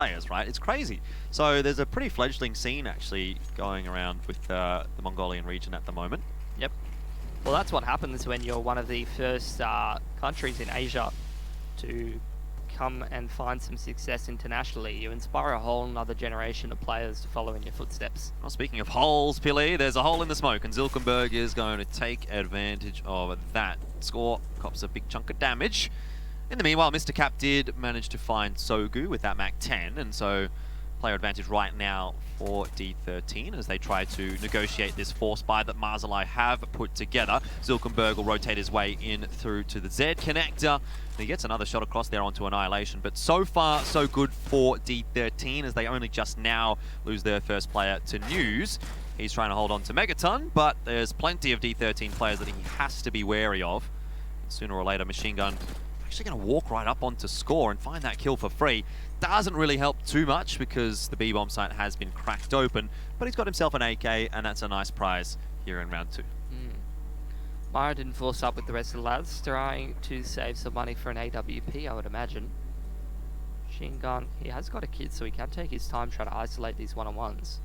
players, right? It's crazy. So there's a pretty fledgling scene actually going around with the Mongolian region at the moment. Yep. Well, that's what happens when you're one of the first countries in Asia to come and find some success internationally. You inspire a whole another generation of players to follow in your footsteps. Well, speaking of holes, Pili, there's a hole in the smoke, and Zilkenberg is going to take advantage of that. Score cops a big chunk of damage. In the meanwhile, Mr. Cap did manage to find Sogu with that Mac 10, and so player advantage right now for D13 as they try to negotiate this force buy that Mazalaai have put together. Zilkenberg will rotate his way in through to the Z connector. He gets another shot across there onto Annihilation, but so far so good for D13 as they only just now lose their first player to News. He's trying to hold on to Megaton, but there's plenty of D13 players that he has to be wary of. Sooner or later, Machine Gun actually going to walk right up onto Score and find that kill for free. Doesn't really help too much because the B-bomb site has been cracked open, but he's got himself an AK, and that's a nice prize here in round 2. Mara didn't force up with the rest of the lads, trying to save some money for an AWP, I would imagine. Machine Gun, he has got a kid, so he can take his time trying to isolate these one-on-ones.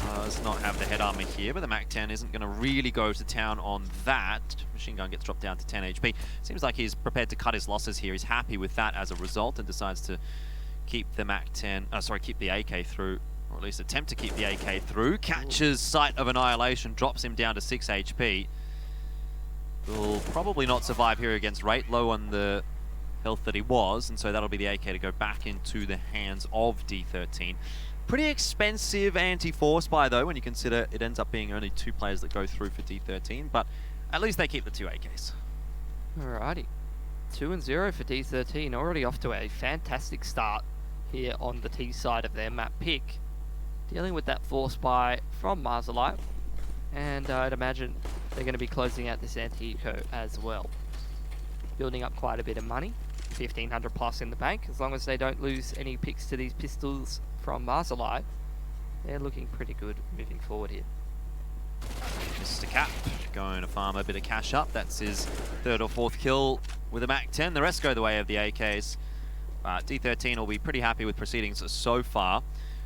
Does not have the head armor here, but the Mac 10 isn't going to really go to town on that. Machine Gun gets dropped down to 10 HP. Seems like he's prepared to cut his losses here. He's happy with that as a result and decides to keep the Mac 10, keep the AK through, or at least attempt to keep the AK through. Catches sight of Annihilation, drops him down to 6 HP. Will probably not survive here against Rate, low on the health that he was, and so that'll be the AK to go back into the hands of D13. Pretty expensive anti-force buy though, when you consider it ends up being only 2 players that go through for D13, but at least they keep the 2 AKs. Alrighty. 2-0 for D13, already off to a fantastic start here on the T side of their map pick. Dealing with that force buy from Mazalaai, and I'd imagine they're going to be closing out this anti-eco as well. Building up quite a bit of money, 1500 plus in the bank, as long as they don't lose any picks to these pistols from Mazalaai. They're looking pretty good moving forward here. Mr. Cap going to farm a bit of cash up. That's his 3rd or 4th kill with a Mac 10. The rest go the way of the AKs. D13 will be pretty happy with proceedings so far.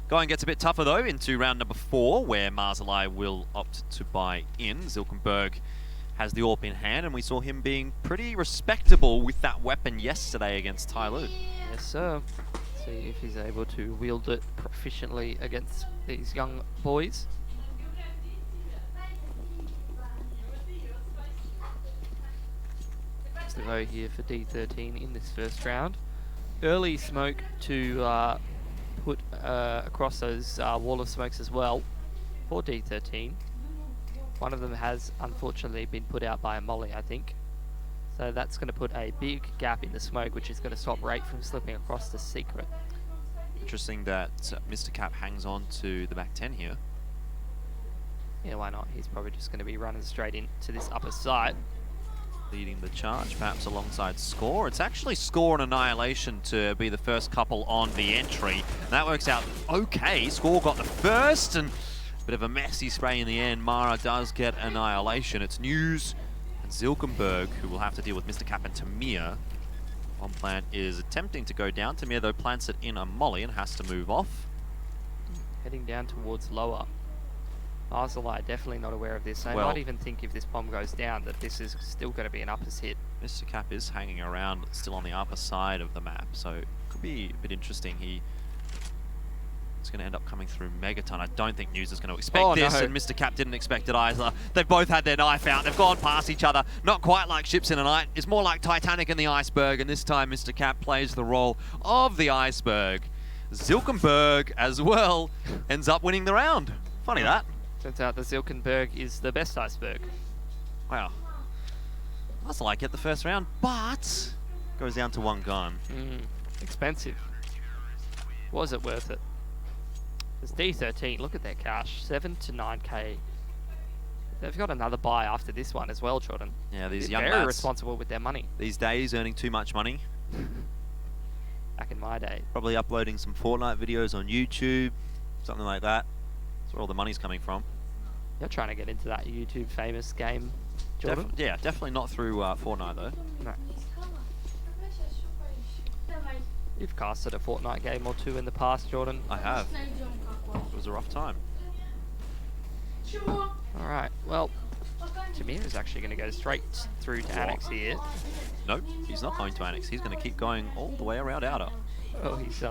Going gets a bit tougher though into round number 4, where Mazalaai will opt to buy in. Zilkenberg has the AWP in hand, and we saw him being pretty respectable with that weapon yesterday against Tyloo. Yes, sir. See if he's able to wield it proficiently against these young boys. It's the go here for D13 in this first round. Early smoke to put across those wall of smokes as well for D13. One of them has unfortunately been put out by a molly, I think. So that's going to put a big gap in the smoke, which is going to stop Rate from slipping across the secret. Interesting that Mr. Cap hangs on to the Mac 10 here. Yeah, why not? He's probably just going to be running straight into this upper side. Leading the charge, perhaps alongside Score. It's actually Score and Annihilation to be the first couple on the entry. And that works out okay. Score got the first, and a bit of a messy spray in the end. Mara does get Annihilation. It's News and Zilkenberg who will have to deal with Mr. Cap and Tamir. One plant is attempting to go down. Tamir, though, plants it in a molly and has to move off. Heading down towards lower. Mazalaai definitely not aware of this. They might even think if this bomb goes down that this is still going to be an uppers hit. Mr. Cap is hanging around still on the upper side of the map, so it could be a bit interesting. He's going to end up coming through Megaton. I don't think News is going to expect this, and Mr. Cap didn't expect it either. They've both had their knife out. They've gone past each other. Not quite like ships in a night. It's more like Titanic and the iceberg, and this time Mr. Cap plays the role of the iceberg. Zilkenberg, as well, ends up winning the round. Funny that. Turns out the Zilkenberg is the best iceberg. Wow. Mazalaai get the first round, but goes down to 1 gun. Expensive. Was it worth it? There's D13, look at their cash, 7 to 9k. They've got another buy after this one as well, Jordan. Yeah, these They're young very lads, responsible with their money. these days earning too much money. Back in my day. Probably uploading some Fortnite videos on YouTube, something like that. That's where all the money's coming from. You're trying to get into that YouTube famous game, Jordan? Definitely not through Fortnite though. No. You've casted a Fortnite game or two in the past, Jordan. I have. It was a rough time. Alright, well, Tamir is actually going to go straight through to Annex here. Nope, he's not going to Annex. He's going to keep going all the way around Outer. Well, he's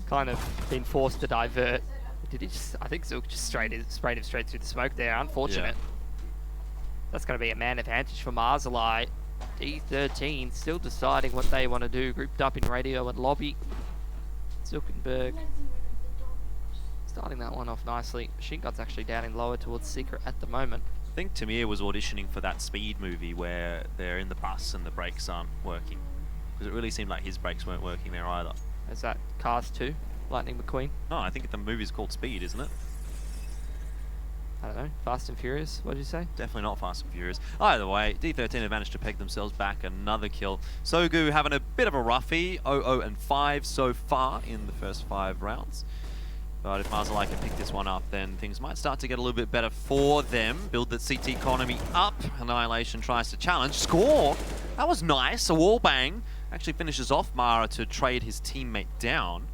kind of been forced to divert. Did he just... I think Zook just sprayed him straight through the smoke there. Unfortunate. Yeah. That's going to be a man advantage for Mazalaai. D13 still deciding what they want to do. Grouped up in radio and lobby. Zuckerberg starting that one off nicely. Machine Gun's actually down in lower towards Secret at the moment. I think Tamir was auditioning for that Speed movie where they're in the bus and the brakes aren't working. Because it really seemed like his brakes weren't working there either. Is that Cars 2? Lightning McQueen? No, I think the movie's called Speed, isn't it? I don't know. Fast and Furious, what did you say? Definitely not Fast and Furious. Either way, D13 have managed to peg themselves back another kill. Sogu having a bit of a roughie, 0-0 and 5 so far in the first 5 rounds. But if Mazalaai can pick this one up, then things might start to get a little bit better for them. Build that CT economy up. Annihilation tries to challenge. Score! That was nice. A wall bang. Actually finishes off Mara to trade his teammate down.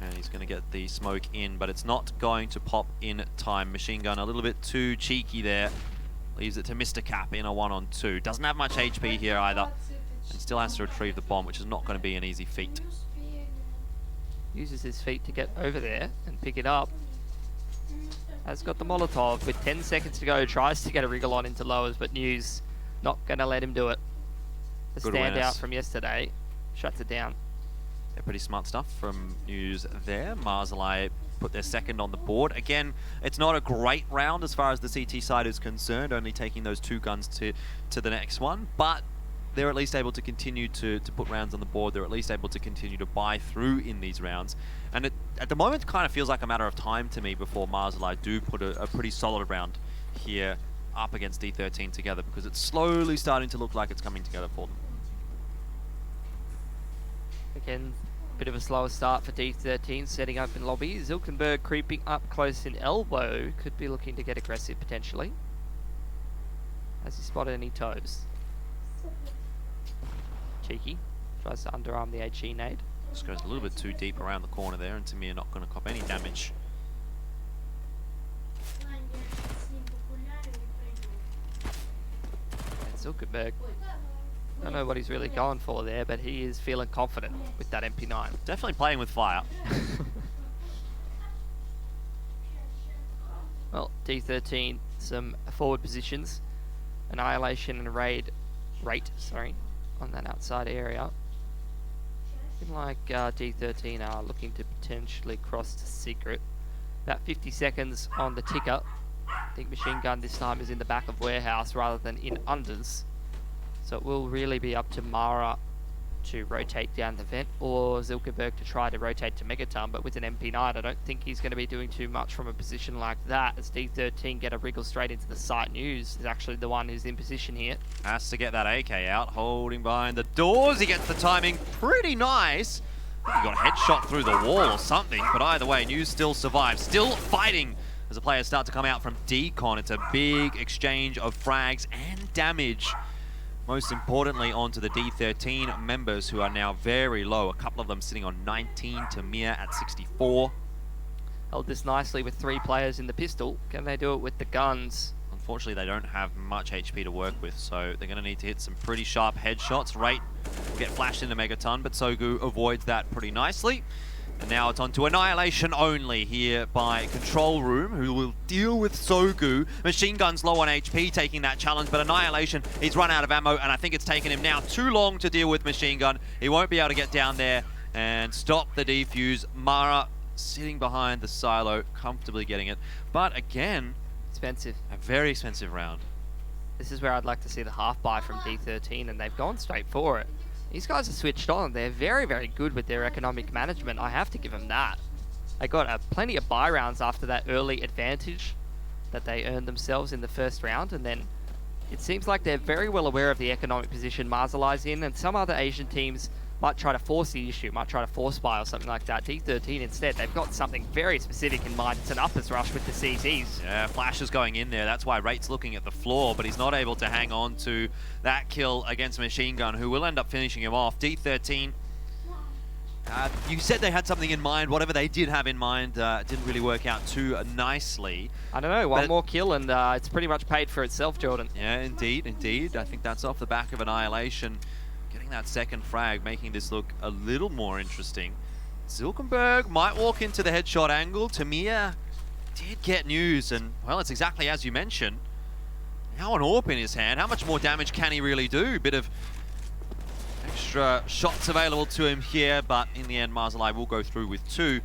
And he's going to get the smoke in, but it's not going to pop in time. Machine Gun a little bit too cheeky there. Leaves it to Mr. Cap in a 1-on-2. Doesn't have much HP here either. And still has to retrieve the bomb, which is not going to be an easy feat. Uses his feet to get over there and pick it up. Has got the Molotov with 10 seconds to go. Tries to get a wriggle on into lowers, but News not going to let him do it. The standout from yesterday shuts it down. Yeah, pretty smart stuff from News there. Mazalaai put their second on the board. Again, it's not a great round as far as the CT side is concerned, only taking those 2 guns to the next one, but they're at least able to continue to put rounds on the board. They're at least able to continue to buy through in these rounds. And at the moment, it kind of feels like a matter of time to me before Mazalaai do put a pretty solid round here up against D13 together, because it's slowly starting to look like it's coming together for them. Again, bit of a slower start for D13, setting up in lobby. Zilkenberg creeping up close in elbow. Could be looking to get aggressive potentially. Has he spotted any toes? Cheeky. Tries to underarm the HE nade. Just goes a little bit too deep around the corner there, and Tamir not going to cop any damage. And Zilkenberg. Don't know what he's really going for there, but he is feeling confident with that MP9. Definitely playing with fire. Well, D13, some forward positions. Annihilation and rate, on that outside area. Looking like D13 are looking to potentially cross to Secret. About 50 seconds on the ticker. I think Machine Gun this time is in the back of Warehouse rather than in unders. So it will really be up to Mara to rotate down the vent, or Zilkenberg to try to rotate to Megaton, but with an MP9 I don't think he's going to be doing too much from a position like that, as D13 get a wriggle straight into the site. News is actually the one who's in position here. Has to get that AK out, holding behind the doors. He gets the timing pretty nice. He got a headshot through the wall or something, but either way, News still survives, still fighting as the players start to come out from decon. It's a big exchange of frags and damage. Most importantly, onto the D13 members, who are now very low. A couple of them sitting on 19, Tamir at 64. Held this nicely with 3 players in the pistol. Can they do it with the guns? Unfortunately, they don't have much HP to work with, so they're going to need to hit some pretty sharp headshots. Rate will get flashed into Megaton, but Sogu avoids that pretty nicely. And now it's on to Annihilation only here by Control Room, who will deal with Sogu. Machine Gun's low on HP, taking that challenge, but Annihilation, he's run out of ammo, and I think it's taken him now too long to deal with Machine Gun. He won't be able to get down there and stop the defuse. Mara sitting behind the silo, comfortably getting it. But again, expensive. A very expensive round. This is where I'd like to see the half buy from D13, and they've gone straight for it. These guys are switched on. They're very, very good with their economic management. I have to give them that. They got plenty of buy rounds after that early advantage that they earned themselves in the first round, and then it seems like they're very well aware of the economic position Mazalaai's in, and some other Asian teams might try to force the issue, might try to force buy or something like that. D13 instead, they've got something very specific in mind. It's an uppers rush with the CTs. Yeah, Flash is going in there. That's why Rate's looking at the floor, but he's not able to hang on to that kill against Machine Gun, who will end up finishing him off. D13 You said they had something in mind. Whatever they did have in mind didn't really work out too nicely. I don't know, one more kill and it's pretty much paid for itself, Jordan. Yeah, indeed, indeed. I think that's off the back of Annihilation. Getting that second frag, making this look a little more interesting. Zilkenberg might walk into the headshot angle. Tamir did get news, and, well, it's exactly as you mentioned. Now an AWP in his hand. How much more damage can he really do? Bit of extra shots available to him here, but in the end, Mazalaai will go through with 2.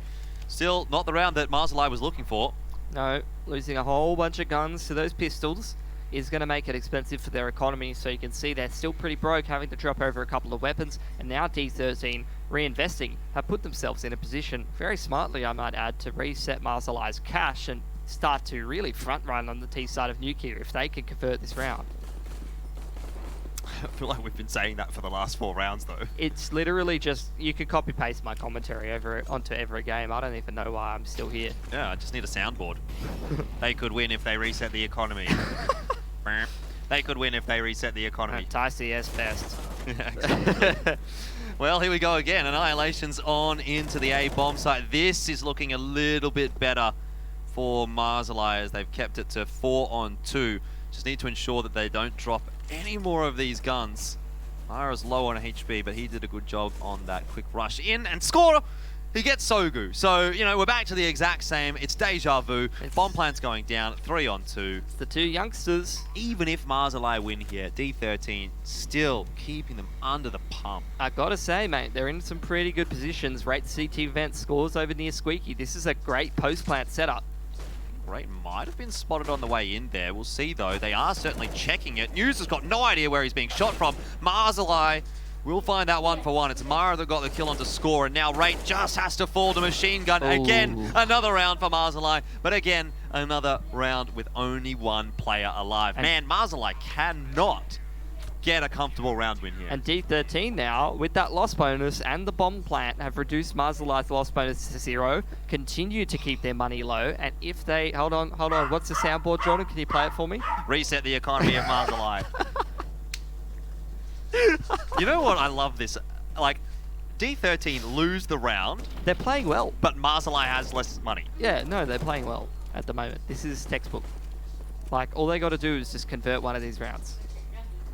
Still not the round that Mazalaai was looking for. No, losing a whole bunch of guns to those pistols is going to make it expensive for their economy, so you can see they're still pretty broke, having to drop over a couple of weapons, and now D13 reinvesting have put themselves in a position, very smartly I might add, to reset Mazalaai's cash and start to really front run on the T side of Nuclear if they can convert this round. I feel like we've been saying that for the last 4 rounds, though. It's literally just, you can copy paste my commentary onto every game. I don't even know why I'm still here. Yeah, I just need a soundboard. They could win if they reset the economy. They could win if they reset the economy. TCS fest. Yeah, exactly. Well, here we go again. Annihilation's on into the A bomb site. This is looking a little bit better for Mazalaai as they've kept it to 4 on 2. Just need to ensure that they don't drop any more of these guns. Mara's low on HP, but he did a good job on that quick rush in and score. He gets Sogu. So, you know, we're back to the exact same. It's deja vu. Bomb plant's going down, 3 on 2. It's the 2 youngsters. Even if Mazalaai win here, D13 still keeping them under the pump. I gotta say, mate, they're in some pretty good positions. Rate CT vent scores over near Squeaky. This is a great post-plant setup. Great might have been spotted on the way in there. We'll see, though. They are certainly checking it. News has got no idea where he's being shot from. Mazalaai will find that 1-for-1. It's Mara that got the kill on to score, and now Rate just has to fall to machine gun. Ooh. Again, another round for Mazalaai, but again, another round with only 1 player alive. And man, Mazalaai cannot get a comfortable round win here. And D13 now, with that loss bonus and the bomb plant, have reduced Mazalaai's loss bonus to 0, continue to keep their money low, and if they... Hold on, what's the soundboard, Jordan? Can you play it for me? Reset the economy of Mazalaai. You know what? I love this. Like, D13 lose the round, They're playing well. but Mazalaai has less money. Yeah, no, they're playing well at the moment. This is textbook. Like, all they got to do is just convert one of these rounds.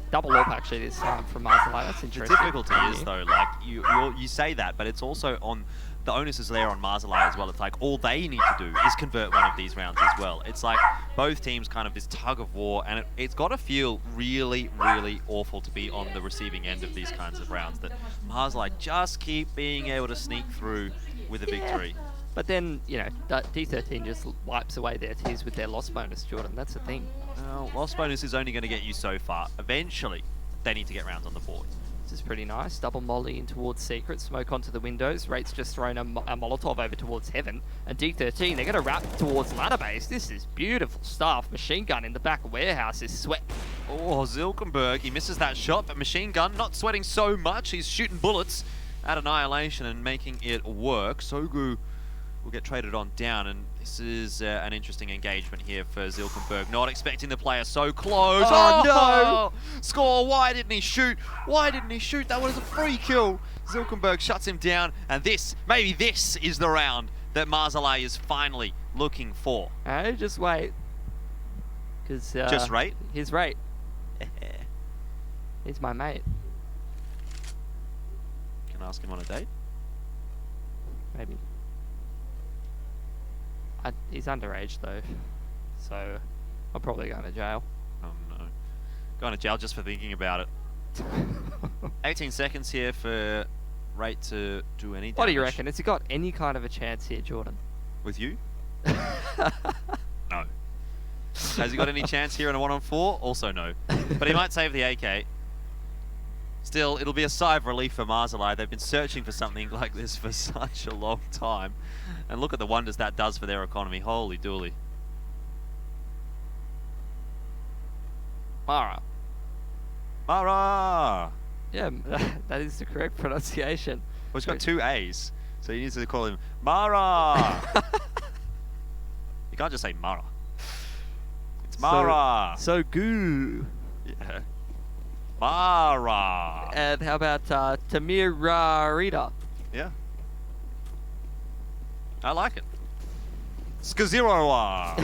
Double AWP actually this time from Mazalaai. That's The interesting. difficulty is, though, like, you say that, but it's also on... The onus is there on Mazalaai as well. It's like all they need to do is convert one of these rounds as well. It's like both teams kind of this tug of war, and it's got to feel really, really awful to be on the receiving end of these kinds of rounds. That Mazalaai just keep being able to sneak through with a victory. But then, you know, D13 just wipes away their tears with their loss bonus, Jordan. That's the thing. Well, loss bonus is only going to get you so far. Eventually, they need to get rounds on the board. This is pretty nice. Double molly in towards Secret. Smoke onto the windows. Rate's just thrown a Molotov over towards Heaven. And D13, they're going to wrap towards ladder base. This is beautiful stuff. Machine gun in the back of warehouse is sweat. Oh, Zilkenberg, he misses that shot, but Machine Gun not sweating so much. He's shooting bullets at Annihilation and making it work. Sogu will get traded on down, and this is an interesting engagement here for Zilkenberg. Not expecting the player so close. Oh, no! Score! Why didn't he shoot? Why didn't he shoot? That was a free kill. Zilkenberg shuts him down, and maybe this is the round that Mazalaai is finally looking for. Hey, just wait. Cause, Just Rate? Here's Rate. He's my mate. Can ask him on a date? Maybe. He's underage though, so I'm probably going to jail. Oh no. Going to jail just for thinking about it. 18 seconds here for Rate to do any damage. What do you reckon? Has he got any kind of a chance here, Jordan? With you? No. Has he got any chance here in a 1-on-4? Also no. But he might save the AK. Still, it'll be a sigh of relief for Mazalaai. They've been searching for something like this for such a long time. And look at the wonders that does for their economy. Holy dooly. Mara. Mara! Yeah, that is the correct pronunciation. Well, he's got 2 A's, so you need to call him Mara! You can't just say Mara. It's Mara! So goo. Yeah. Mara! And how about Tamir Rita? Yeah. I like it. Skazirowa.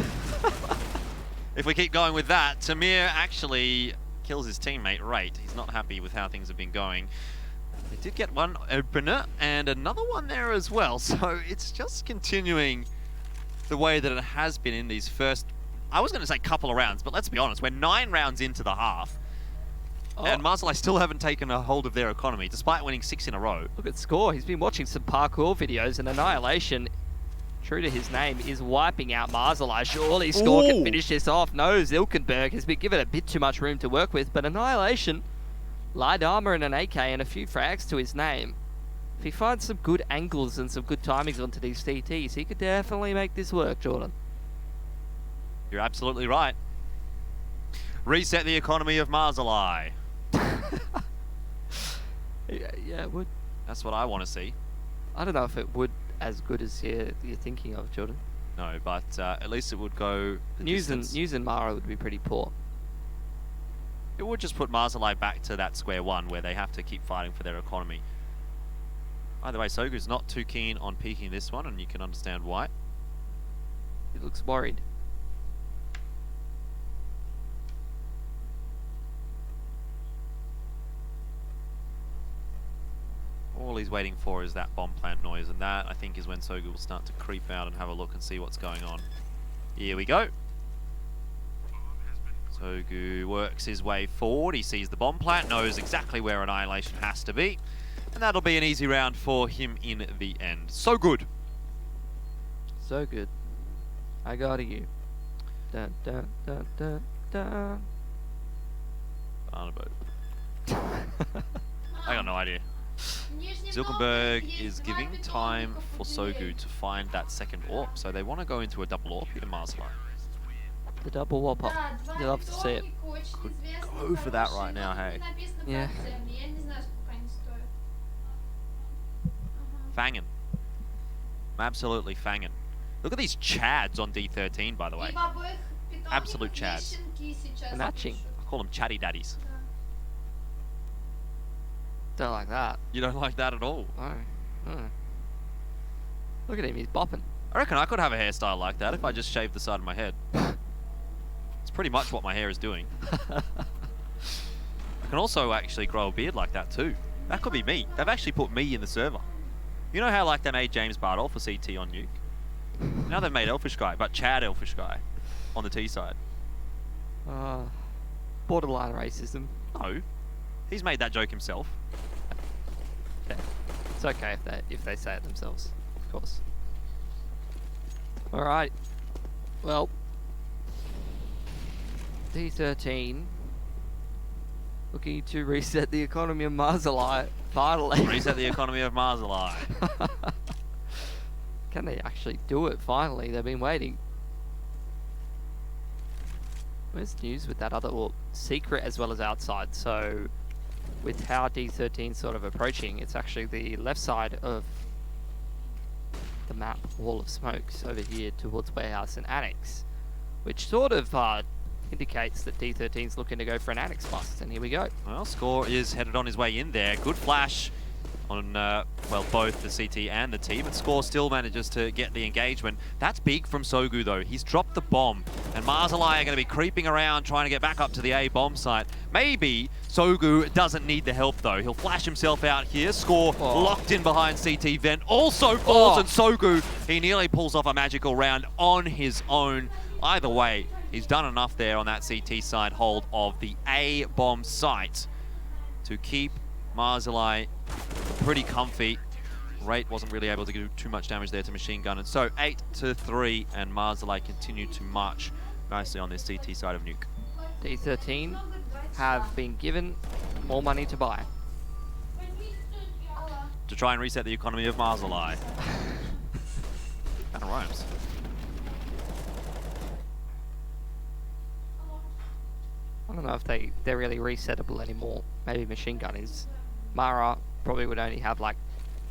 If we keep going with that, Tamir actually kills his teammate, Rate. He's not happy with how things have been going. They did get one opener and another one there as well, so it's just continuing the way that it has been in these first, I was going to say couple of rounds, but let's be honest, we're 9 rounds into the half. And Mazalaai still haven't taken a hold of their economy, despite winning 6 in a row. Look at Score. He's been watching some parkour videos, and Annihilation, true to his name, is wiping out Mazalaai. Surely Score can finish this off. No, Zilkenberg has been given a bit too much room to work with, but Annihilation, light armor and an AK and a few frags to his name. If he finds some good angles and some good timings onto these CTs, he could definitely make this work, Jordan. You're absolutely right. Reset the economy of Mazalaai. Yeah, it would. That's what I want to see. I don't know if it would as good as you're thinking of, Jordan. No, but at least it would go the distance. News and Mara would be pretty poor. It would just put Mazalaai back to that square one where they have to keep fighting for their economy. Either way, Sogu's not too keen on peaking this one, and you can understand why. He looks worried. All he's waiting for is that bomb plant noise, and that, I think, is when Sogu will start to creep out and have a look and see what's going on. Here we go. Sogu works his way forward. He sees the bomb plant, knows exactly where Annihilation has to be, and that'll be an easy round for him in the end. So good. So good. I got you. Dun dun dun dun dun. Barnabout. I got no idea. Zilkenberg is giving time for Sogu to find that second AWP, so they want to go into a double AWP here, Mazalaai. The double whop up. You love to see it. Could go for that right now, hey. Yeah. Fangin'. Absolutely fangin'. Look at these chads on D13, by the way. Absolute chads. They're matching. I call them chatty daddies. Don't like that. You don't like that at all? No. No. Look at him, he's bopping. I reckon I could have a hairstyle like that if I just shaved the side of my head. It's pretty much what my hair is doing. I can also actually grow a beard like that too. That could be me. They've actually put me in the server. You know how like they made James Bardol for CT on Nuke? Now they've made Elfish Guy, but Chad Elfish Guy on the T side. Borderline racism. No. He's made that joke himself. Okay. It's okay if they say it themselves, of course. Alright. Well, D13 looking to reset the economy of Mazalaai, finally. Reset the economy of Mazalaai. Can they actually do it finally? They've been waiting. Where's news with that other, or secret as well as outside? So with how D13 sort of approaching, it's actually the left side of the map, wall of smokes over here towards warehouse and annex, which sort of indicates that D13's looking to go for an annex bust, and here we go. Well, Score is headed on his way in there. Good flash on, well, both the CT and the T, but Score still manages to get the engagement. That's big from Sogu, though. He's dropped the bomb, and Mazalaai are going to be creeping around trying to get back up to the A bomb site. Maybe Sogu doesn't need the help, though. He'll flash himself out here. Score locked in behind CT vent. Also falls, and Sogu, he nearly pulls off a magical round on his own. Either way, he's done enough there on that CT side hold of the A bomb site to keep Mazalaai pretty comfy. Rate wasn't really able to do too much damage there to Machine Gun, and so 8-3, and Mazalaai continue to march nicely on this CT side of Nuke. D13 have been given more money to buy. To try and reset the economy of Mazalaai. Kind of rhymes. I don't know if they're really resettable anymore. Maybe Machine Gun is. Mara probably would only have like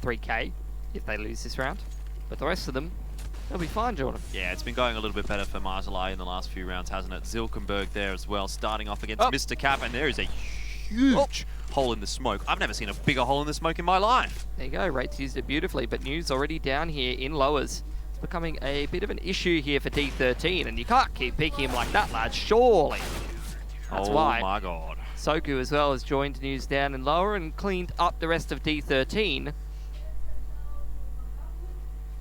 3k if they lose this round. But the rest of them, they'll be fine, Jordan. Yeah, it's been going a little bit better for Mazalaai in the last few rounds, hasn't it? Zilkenberg there as well, starting off against Mr. Cap, and there is a huge hole in the smoke. I've never seen a bigger hole in the smoke in my life. There you go, Rate's used it beautifully, but News already down here in lowers. becoming a bit of an issue here for D13, and you can't keep peeking him like that, lad, surely. That's why. Oh my god. Soku as well has joined News down and lower and cleaned up the rest of D13.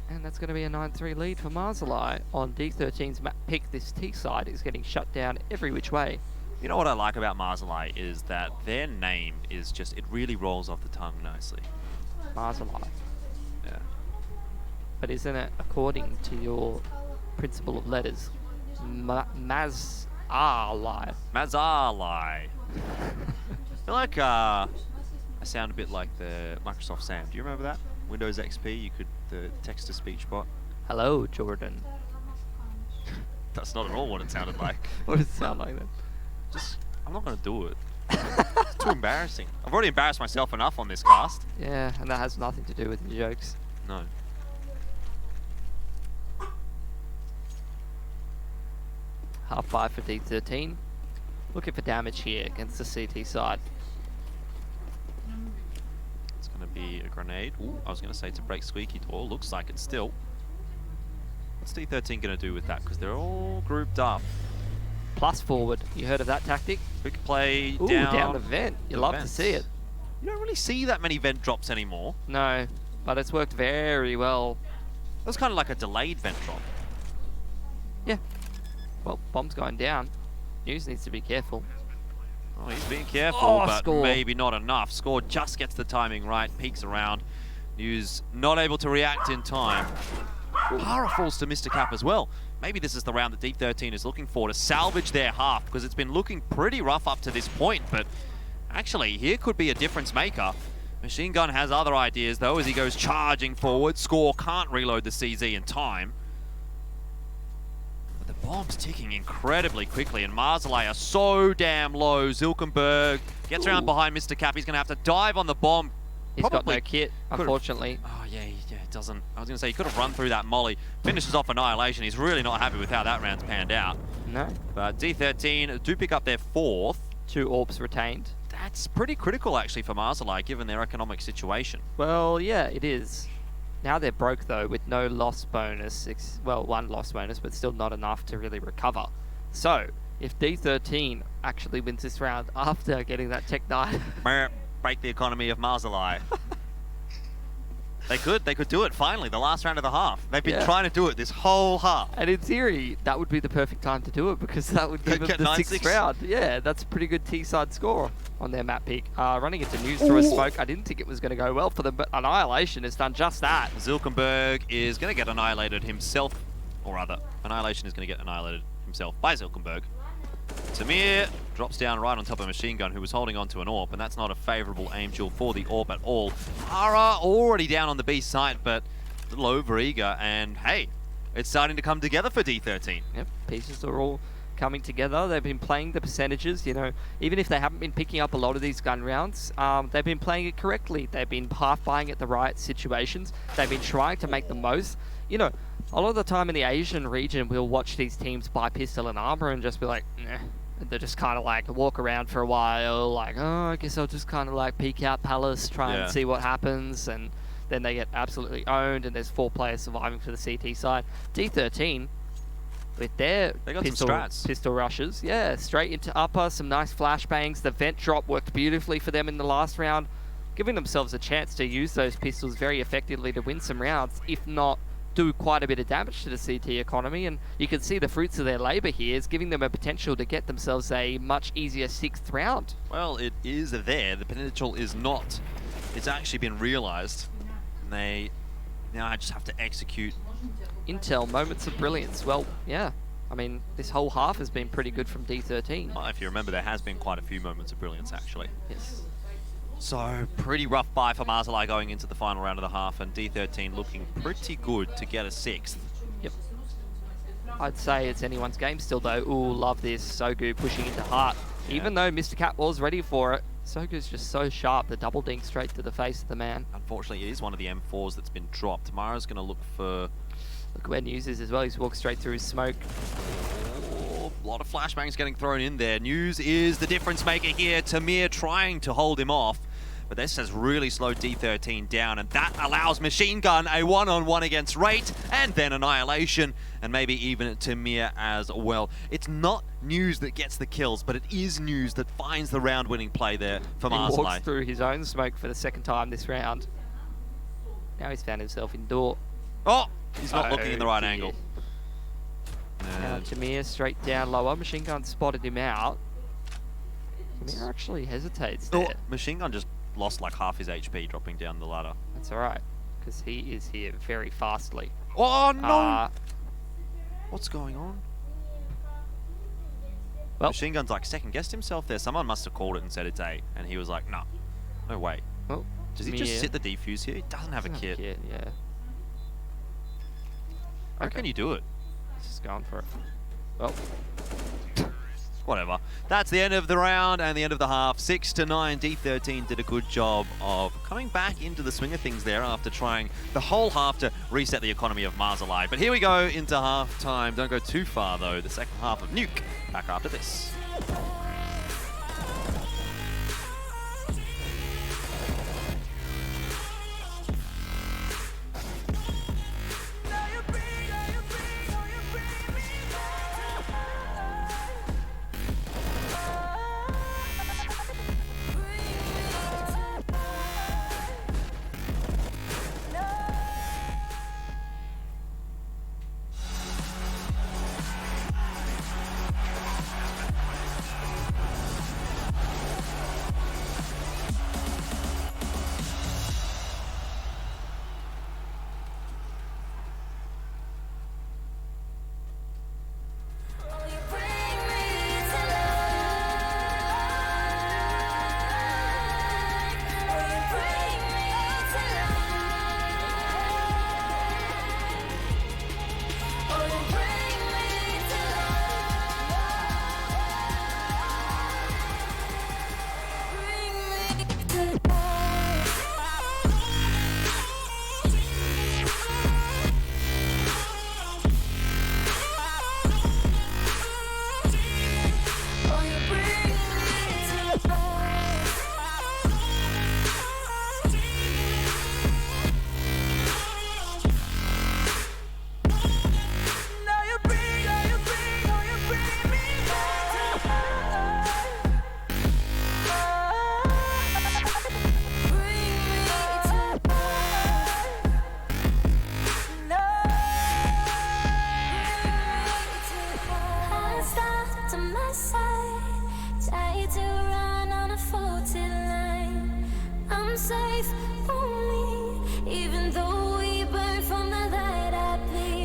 And that's going to be a 9-3 lead for Mazalaai on D13's map pick. This T side is getting shut down every which way. You know what I like about Mazalaai is that their name is just, it really rolls off the tongue nicely. Mazalaai. Yeah. But isn't it according to your principle of letters? Mazalaai. Mazalaai. I feel like I sound a bit like the Microsoft Sam. Do you remember that? Windows XP, you could, the text-to-speech bot. Hello, Jordan. That's not at all what it sounded like. What does it sound like then? Just, I'm not going to do it. It's too embarrassing. I've already embarrassed myself enough on this cast. Yeah, and that has nothing to do with the jokes. No. Half 5 for D13. Looking for damage here against the CT side. It's going to be a grenade. Ooh, I was going to say to break squeaky door. Looks like it's still. What's D13 going to do with that? Because they're all grouped up. Plus forward. You heard of that tactic? Quick play Ooh, down the vent. You love vents. to see it. You don't really see that many vent drops anymore. No, but it's worked very well. It was kind of like a delayed vent drop. Yeah. Well, bomb's going down. News needs to be careful. Oh, he's being careful, Oh, but score. maybe not enough. Score just gets the timing right, peeks around. News not able to react in time. Hara falls to Mr. Cap as well. Maybe this is the round that D13 is looking for to salvage their half, because it's been looking pretty rough up to this point, but actually, here could be a difference maker. Machine Gun has other ideas, though, as he goes charging forward. Score can't reload the CZ in time. But the bomb's ticking incredibly quickly, and Mazalaai are so damn low. Zilkenberg gets around behind Mr. Cap. He's going to have to dive on the bomb. He's got no kit, unfortunately. Oh, yeah, it doesn't. I was going to say, he could have run through that molly. Finishes off Annihilation. He's really not happy with how that round's panned out. No. But D13 do pick up their fourth. 2 orbs retained. That's pretty critical, actually, for Mazalaai, given their economic situation. Well, yeah, it is. Now they're broke, though, with no loss bonus. Well, 1 loss bonus, but still not enough to really recover. So, if D13 actually wins this round after getting that Tech 9... Break the economy of Mazalaai. They could do it, finally, the last round of the half. They've been trying to do it this whole half. And in theory, that would be the perfect time to do it, because that would give them the 6th round. Yeah, that's a pretty good T-side score on their map pick. Running into News through a smoke, I didn't think it was going to go well for them, but Annihilation has done just that. Zilkenberg is going to get annihilated himself, or rather, Annihilation is going to get annihilated himself by Zilkenberg. Tamir drops down right on top of Machine Gun, who was holding on to an AWP, and that's not a favourable aim duel for the AWP at all. Hara already down on the B site, but a little over-eager, and hey, it's starting to come together for D13. Yep, pieces are all coming together. They've been playing the percentages, you know, even if they haven't been picking up a lot of these gun rounds, they've been playing it correctly. They've been half buying at the right situations. They've been trying to make the most. You know, a lot of the time in the Asian region, we'll watch these teams buy pistol and armor and just be like, nah. They're just kind of like walk around for a while, like, oh, I guess I'll just kind of like peek out Palace, try and see what happens, and then they get absolutely owned, and there's 4 players surviving for the CT side. D13, with their pistol rushes, yeah, straight into upper, some nice flashbangs. The vent drop worked beautifully for them in the last round, giving themselves a chance to use those pistols very effectively to win some rounds, if not do quite a bit of damage to the CT economy, and you can see the fruits of their labour here is giving them a potential to get themselves a much easier 6th round. Well, it is there. The potential is not. It's actually been realised. And they now just have to execute. Intel, moments of brilliance. Well, yeah. I mean, this whole half has been pretty good from D13. Well, if you remember, there has been quite a few moments of brilliance, actually. Yes. So, pretty rough buy for Mazalaai going into the final round of the half, and D13 looking pretty good to get a 6th. Yep. I'd say it's anyone's game still, though. Ooh, love this. Sogu pushing into Heart. Yeah. Even though Mr. Cat was ready for it, Sogu's just so sharp, the double dink straight to the face of the man. Unfortunately, it is one of the M4s that's been dropped. Mara's going to look for... Look where News is as well. He's walked straight through his smoke. Oh, a lot of flashbangs getting thrown in there. News is the difference maker here. Tamir trying to hold him off. But this has really slowed D13 down, and that allows Machine Gun a one-on-one against Rate, and then Annihilation, and maybe even Tamir as well. It's not news that gets the kills, but it is news that finds the round-winning play there for He walks Mazalaai. through his own smoke for the second time this round. Now he's found himself indoor. Oh, he's not looking in the right dear. angle. Now And Tamir straight down lower. Machine Gun spotted him out. Tamir actually hesitates there. oh, Machine Gun just lost like half his HP dropping down the ladder. That's alright, because he is here very fastly. Oh no! What's going on? Well, Machine Gun's like second guessed himself there. Someone must have called it and said it's A, and he was like, no, no way. well, Does he just sit the defuse here? He doesn't have a kit. Yeah. How can you do it? He's just going for it. Well, Whatever. That's the end of the round and the end of the half. 6-9. D13 did a good job of coming back into the swing of things there after trying the whole half to reset the economy of Mazalaai. But here we go into half time. Don't go too far though. The second half of Nuke back after this.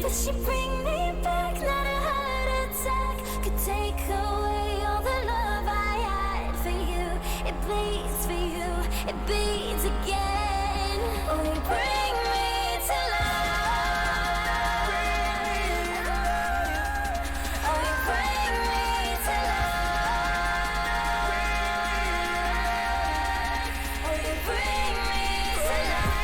She bring me back, not a heart attack could take away all the love I had for you. It bleeds for you, it bleeds again. Oh, you bring me to life. Oh, you bring me to life. Oh, you bring me to life.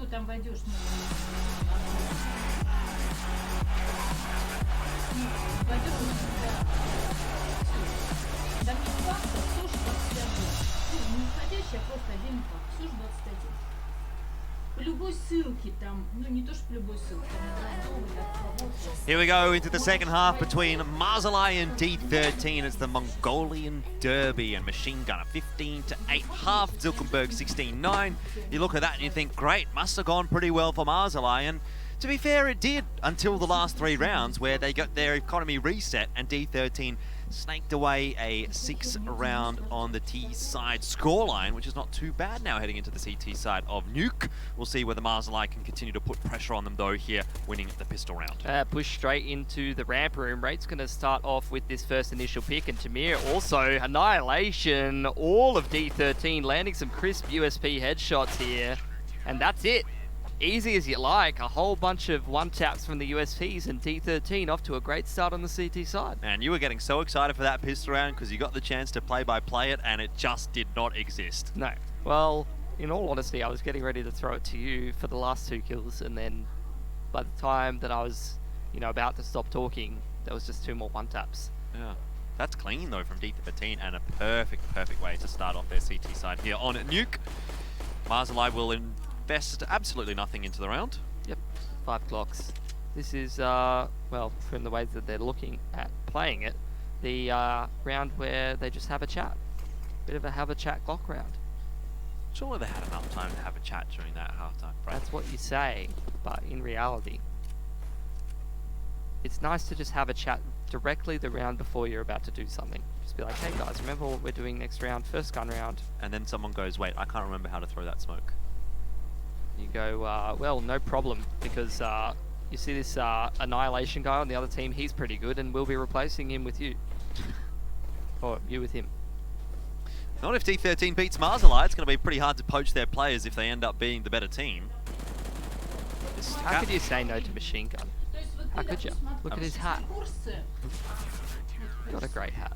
Там войдешь, войдешь там не факт, СУЖ 21. Ну, не входящий, а просто отдельный факт. СУЖ 21. По любой ссылке там, ну не то что по любой ссылке, там Here we go into the second half between Mazalaai and D13. It's the Mongolian Derby and Machine Gun, a 15-8 half. Zilkenberg 16-9. You look at that and you think, great, must have gone pretty well for Mazalaai. And to be fair, it did until the last 3 rounds where they got their economy reset and D13 snaked away a 6 round on the T side scoreline, which is not too bad now heading into the CT side of Nuke. We'll see whether Mazalaai can continue to put pressure on them though here, winning the pistol round. Push straight into the ramp room. Rate's going to start off with this first initial pick, and Tamir also annihilation all of D13, landing some crisp USP headshots here, and that's it. Easy as you like, a whole bunch of one-taps from the USPs, and D13 off to a great start on the CT side. And you were getting so excited for that pistol round because you got the chance to play-by-play it, and it just did not exist. No. Well, in all honesty, I was getting ready to throw it to you for the last 2 kills, and then by the time that I was, about to stop talking, there was just 2 more one-taps. Yeah. That's clean though from D13, and a perfect way to start off their CT side here on Nuke. Mazalaai will invest absolutely nothing into the round. Yep, 5 clocks. This is, well, from the ways that they're looking at playing it, the round where they just have a chat. Bit of a have a chat clock round. Surely they had enough time to have a chat during that halftime break. That's what you say, but in reality, it's nice to just have a chat directly the round before you're about to do something. Just be like, hey guys, remember what we're doing next round, first gun round. And then someone goes, wait, I can't remember how to throw that smoke. You go, well, no problem, because you see this Annihilation guy on the other team, he's pretty good, and we'll be replacing him with you. Or you with him. Not if D13 beats Mazalaai. It's going to be pretty hard to poach their players if they end up being the better team. How could you say no to Machine Gun? How could you? Look at his hat. Got a great hat.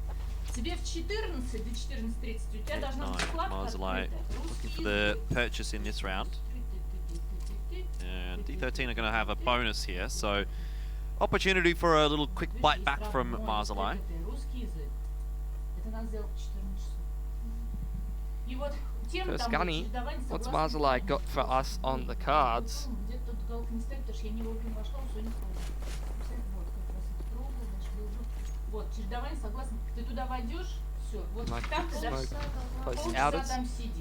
Mazalaai looking for the purchase in this round. And D13 are going to have a bonus here, so opportunity for a little quick bite back from Mazalaai. First Gunny, what's Mazalaai got for us on the cards? Like smoke close outers.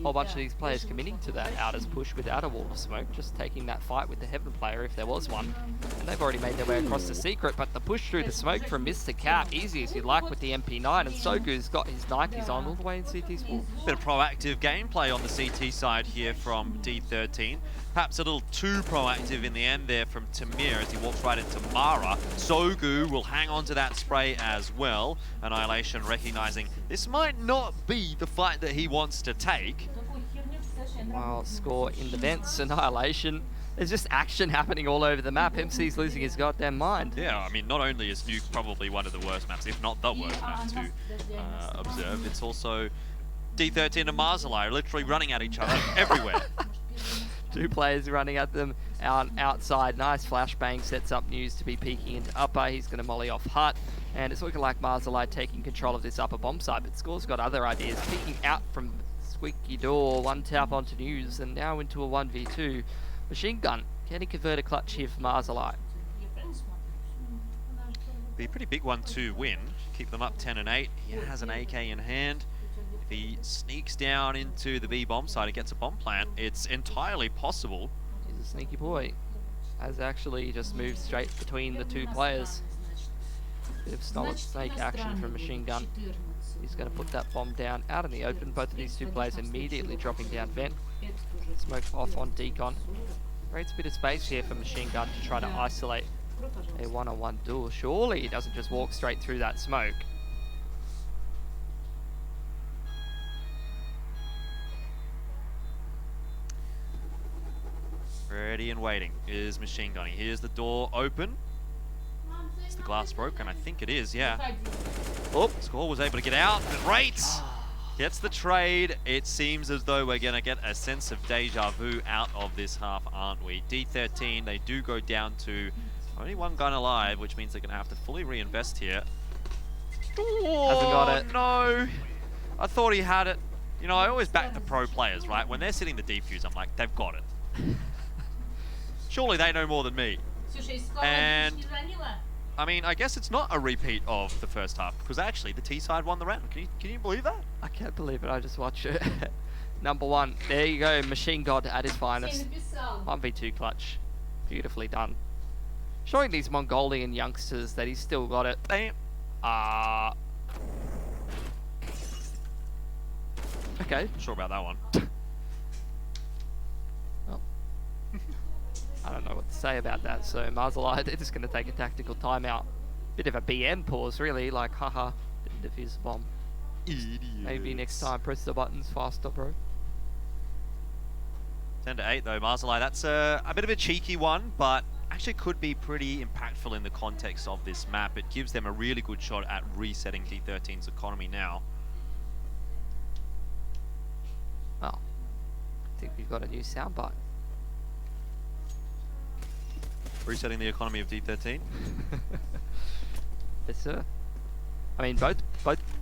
Whole bunch of these players committing to that outers push without a wall of smoke, just taking that fight with the Heaven player if there was one. And they've already made their way across the secret, but the push through the smoke from Mr. Cap, easy as you like with the MP9, and Sogu's got his Nikes on all the way in CT Sport. Bit of proactive gameplay on the CT side here from D13. Perhaps a little too proactive in the end there from Tamir as he walks right into Mara. Sogu will hang on to that spray as well. Annihilation recognizing this might not be the fight that he wants to take. Wild score in the vents, Annihilation. There's just action happening all over the map. MC's losing his goddamn mind. Yeah, I mean, not only is Nuke probably one of the worst maps, if not the worst map to observe, it's also D13 and Mazalaai literally running at each other everywhere. 2 players running at them outside. Nice flashbang sets up News to be peeking into upper. He's going to molly off Hut. And it's looking like Mazalaai taking control of this upper bomb site. But Score's got other ideas. Peeking out from squeaky door. 1 tap onto News. And now into a 1v2. Machine Gun. Can he convert a clutch here for Mazalaai? Be a pretty big one to win. Keep them up 10 and 8. He has an AK in hand. If he sneaks down into the B bomb site and gets a bomb plant, it's entirely possible. He's a sneaky boy. Has actually just moved straight between the 2 players. Bit of solid snake action from Machine Gun. He's going to put that bomb down out in the open. Both of these 2 players immediately dropping down vent. Smoke off on Decon. Creates a bit of space here for Machine Gun to try to isolate a one-on-one duel. Surely he doesn't just walk straight through that smoke. Ready and waiting is Machine Gun. He hears the door open. Is the glass broken? I think it is, yeah. Oh, Score was able to get out, and Rate gets the trade. It seems as though we're going to get a sense of deja vu out of this half, aren't we? D13, they do go down to only 1 gun alive, which means they're going to have to fully reinvest here. Hasn't got it. No! I thought he had it. You know, I always back the pro players, right? When they're sitting the defuse, I'm like, they've got it. Surely they know more than me. And I mean, I guess it's not a repeat of the first half, because actually the T side won the round. Can you believe that? I can't believe it, I just watched it. Number 1, there you go, Machine God at his finest. 1v2 clutch, beautifully done. Showing these Mongolian youngsters that he's still got it. Okay. Not sure about that one. Well, I don't know what to say about that. So Mazalaai, they're just going to take a tactical timeout. Bit of a BM pause, really. Like, haha, didn't defuse the bomb. Idiots. Maybe next time, press the buttons faster, bro. 10-8 though, Mazalaai. That's a bit of a cheeky one, but actually could be pretty impactful in the context of this map. It gives them a really good shot at resetting D13's economy now. Well, I think we've got a new soundbite. Resetting the economy of D13. Yes, sir. I mean, both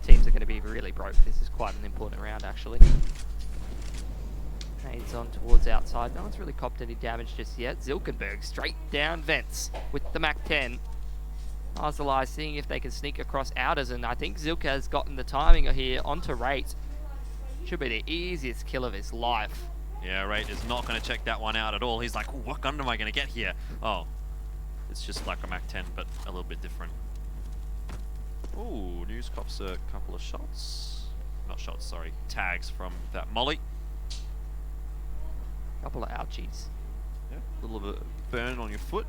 teams are going to be really broke. This is quite an important round, actually. Nades on towards outside. No one's really copped any damage just yet. Zilkenberg straight down vents with the Mac-10. Mazalaai seeing if they can sneak across outers, and I think Zilka has gotten the timing here onto Rate. Should be the easiest kill of his life. Yeah, Rate is not going to check that one out at all. He's like, "Ooh, what gun am I going to get here?" Oh, it's just like a Mac-10, but a little bit different. Ooh, News cops a couple of shots. Not shots, sorry. Tags from that molly. Couple of ouchies. Yeah, a little bit of burn on your foot.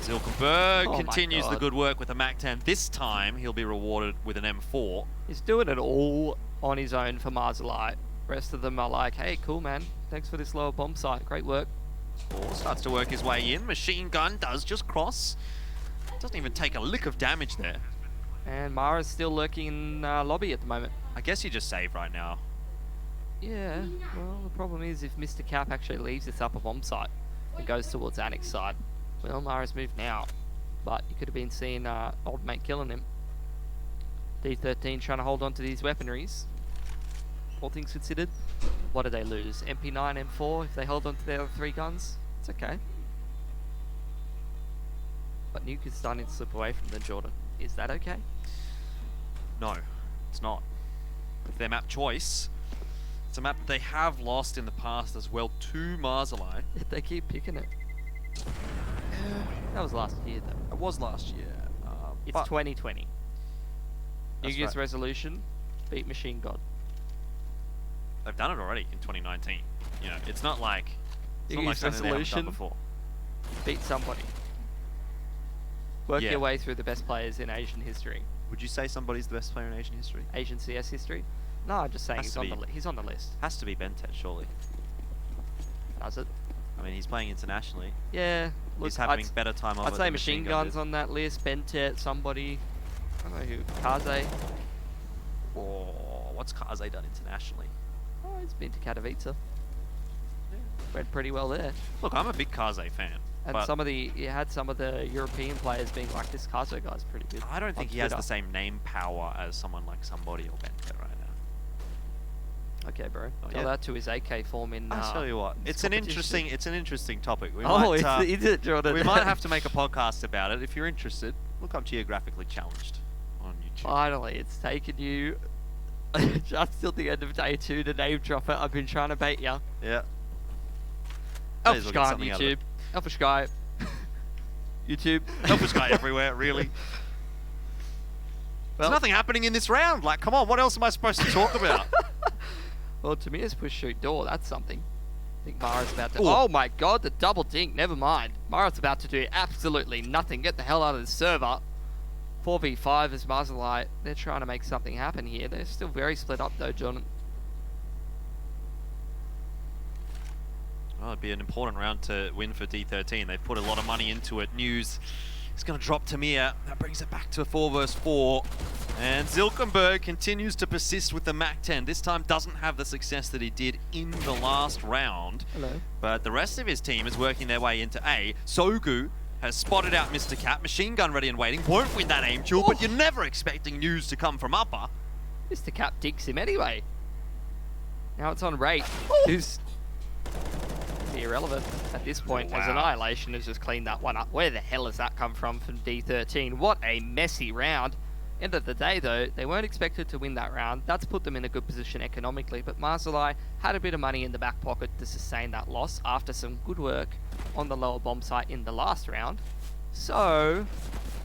Zilkenberg Oh my continues the God. good work with a Mac-10. This time, he'll be rewarded with an M4. He's doing it all on his own for Mazalaai. Rest of them are like, hey, cool, man. Thanks for this lower bomb site. Great work. Or starts to work his way in. Machine gun does just cross. Doesn't even take a lick of damage there. And Mara's still lurking in lobby at the moment. I guess you just save right now. Yeah, well, the problem is if Mr. Cap actually leaves this upper bomb site and goes towards Annex side, well, Mara's moved now. But you could have been seeing old mate killing him. D13 trying to hold on to these weaponries. All things considered, what do they lose? MP9, M4 if they hold on to their other 3 guns? It's okay. But Nuke is starting to slip away from them, Jordan. Is that okay? No, it's not. With their map choice, it's a map that they have lost in the past as well to Mazalaai. They keep picking it. That was last year, though. It was last year. It's but 2020. New That's Year's right. resolution, beat Machine God. They've done it already in 2019. You know, it's not like it's New not like Year's something they haven't done resolution, before. beat somebody. Work Yeah. your way through the best players in Asian history. Would you say somebody's the best player in Asian history? Asian CS history? No, I'm just saying Has he's to on, be. he's on the list. Has to be Bentet, surely. Does it? I mean, he's playing internationally. Yeah. Look, He's having better time of I'd it say than Machine Gun Gun's did. on that list. Bentet, somebody. I don't know who. Kaze. Oh, what's Kaze done internationally? Oh, he's been to Katowice. Went pretty well there. Look, I'm a big Kaze fan. And but some of the, you had some of the European players being like, this Kaze guy's pretty good. I don't on think he has the Twitter. same name power as someone like somebody or Bentet right now. Okay, bro. Oh, Tell yeah. that to his AK form in. I'll tell you what, this it's an competition. interesting topic. We Oh, might, is it, Jordan? we might have to make a podcast about it. If you're interested, look up Geographically Challenged on YouTube. Finally, it's taken you just till the end of day 2 to name drop it. I've been trying to bait ya. Yeah. Alpha Please, we'll get Sky on something out of YouTube. it. Alpha Sky. YouTube. Helpless guy everywhere, really. Well, There's nothing happening in this round. Like, come on, what else am I supposed to talk about? well, Tamir's push shoot door. That's something. I think Mara's about to. Ooh. Oh my god, the double dink. Never mind. Mara's about to do absolutely nothing. Get the hell out of the server. 4v5 is Mazalaai. They're trying to make something happen here. They're still very split up though, John. Well, it'd be an important round to win for D13. They've put a lot of money into it. News is going to drop Tamir. That brings it back to 4 versus 4. And Zilkenberg continues to persist with the Mac-10. This time doesn't have the success that he did in the last round. Hello. But the rest of his team is working their way into A. Sogu has spotted out Mr. Cap. Machine gun ready and waiting. Won't win that aim duel, but you're never expecting News to come from upper. Mr. Cap dinks him anyway. Now it's on Rate, who's irrelevant at this point, as Wow. Annihilation has just cleaned that one up. Where the hell has that come from D13? What a messy round. End of the day, though, they weren't expected to win that round. That's put them in a good position economically, but Mazalaai had a bit of money in the back pocket to sustain that loss after some good work on the lower bomb site in the last round. So,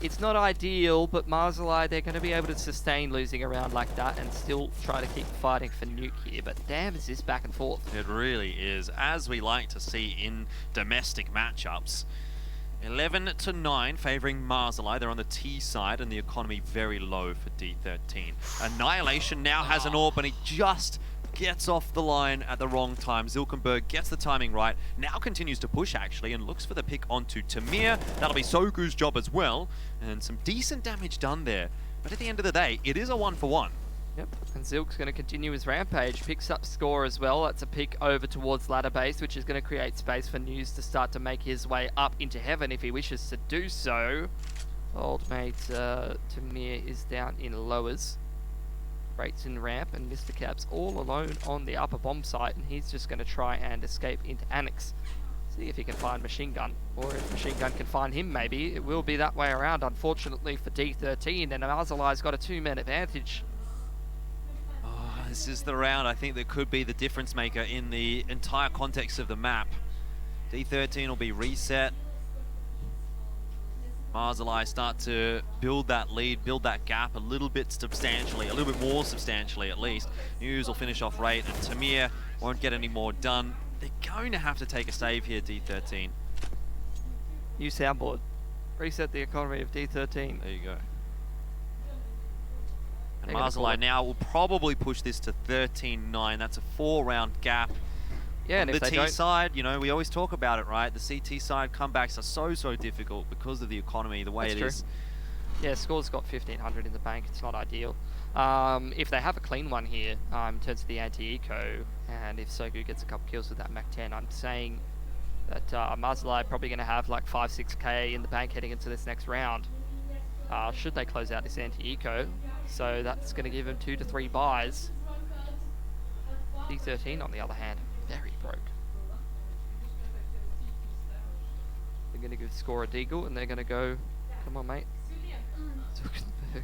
it's not ideal, but Mazalaai, they're going to be able to sustain losing a round like that and still try to keep fighting for nuke here. But damn, is this back and forth. It really is, as we like to see in domestic matchups. 11-9 favouring Mazalaai. They're on the T side and the economy very low for D13. Annihilation now has an AWP and he just gets off the line at the wrong time. Zilkenberg gets the timing right, now continues to push actually and looks for the pick onto Tamir. That'll be Sogu's job as well, and some decent damage done there. But at the end of the day, it is a 1-for-1. Yep, and Zilk's going to continue his rampage, picks up score as well. That's a pick over towards ladder base, which is going to create space for News to start to make his way up into heaven if he wishes to do so. Old mate Tamir is down in lowers. Rates in ramp, and Mr. Cap's all alone on the upper bomb site, and he's just going to try and escape into Annex. See if he can find Machine Gun, or if Machine Gun can find him maybe. It will be that way around, unfortunately, for D13, and Mazalaai's got a 2-man advantage. This is the round I think that could be the difference maker in the entire context of the map. D13 will be reset. Mazalaai start to build that lead, build that gap a little bit substantially, a little bit more substantially at least. News will finish off rate and Tamir won't get any more done. They're going to have to take a save here, D13. New soundboard. Reset the economy of D13. There you go. And They're gonna call Mazalaai it. now will probably push this to 13-9. That's a 4-round gap. Yeah, and On if the they T don't... side, you know, we always talk about it, right? The CT side comebacks are so difficult because of the economy, the way That's it true. is. Yeah, Score's got 1,500 in the bank. It's not ideal. If they have a clean one here, in terms of the anti-eco, and if Sogu gets a couple kills with that Mac-10, I'm saying that Mazalaai probably going to have like 5-6k in the bank heading into this next round. Should they close out this anti-eco, so that's going to give them 2 to 3 buys. D13 on the other hand, very broke. They're going to give Score a deagle and they're going to go, come on mate. Zuckerberg.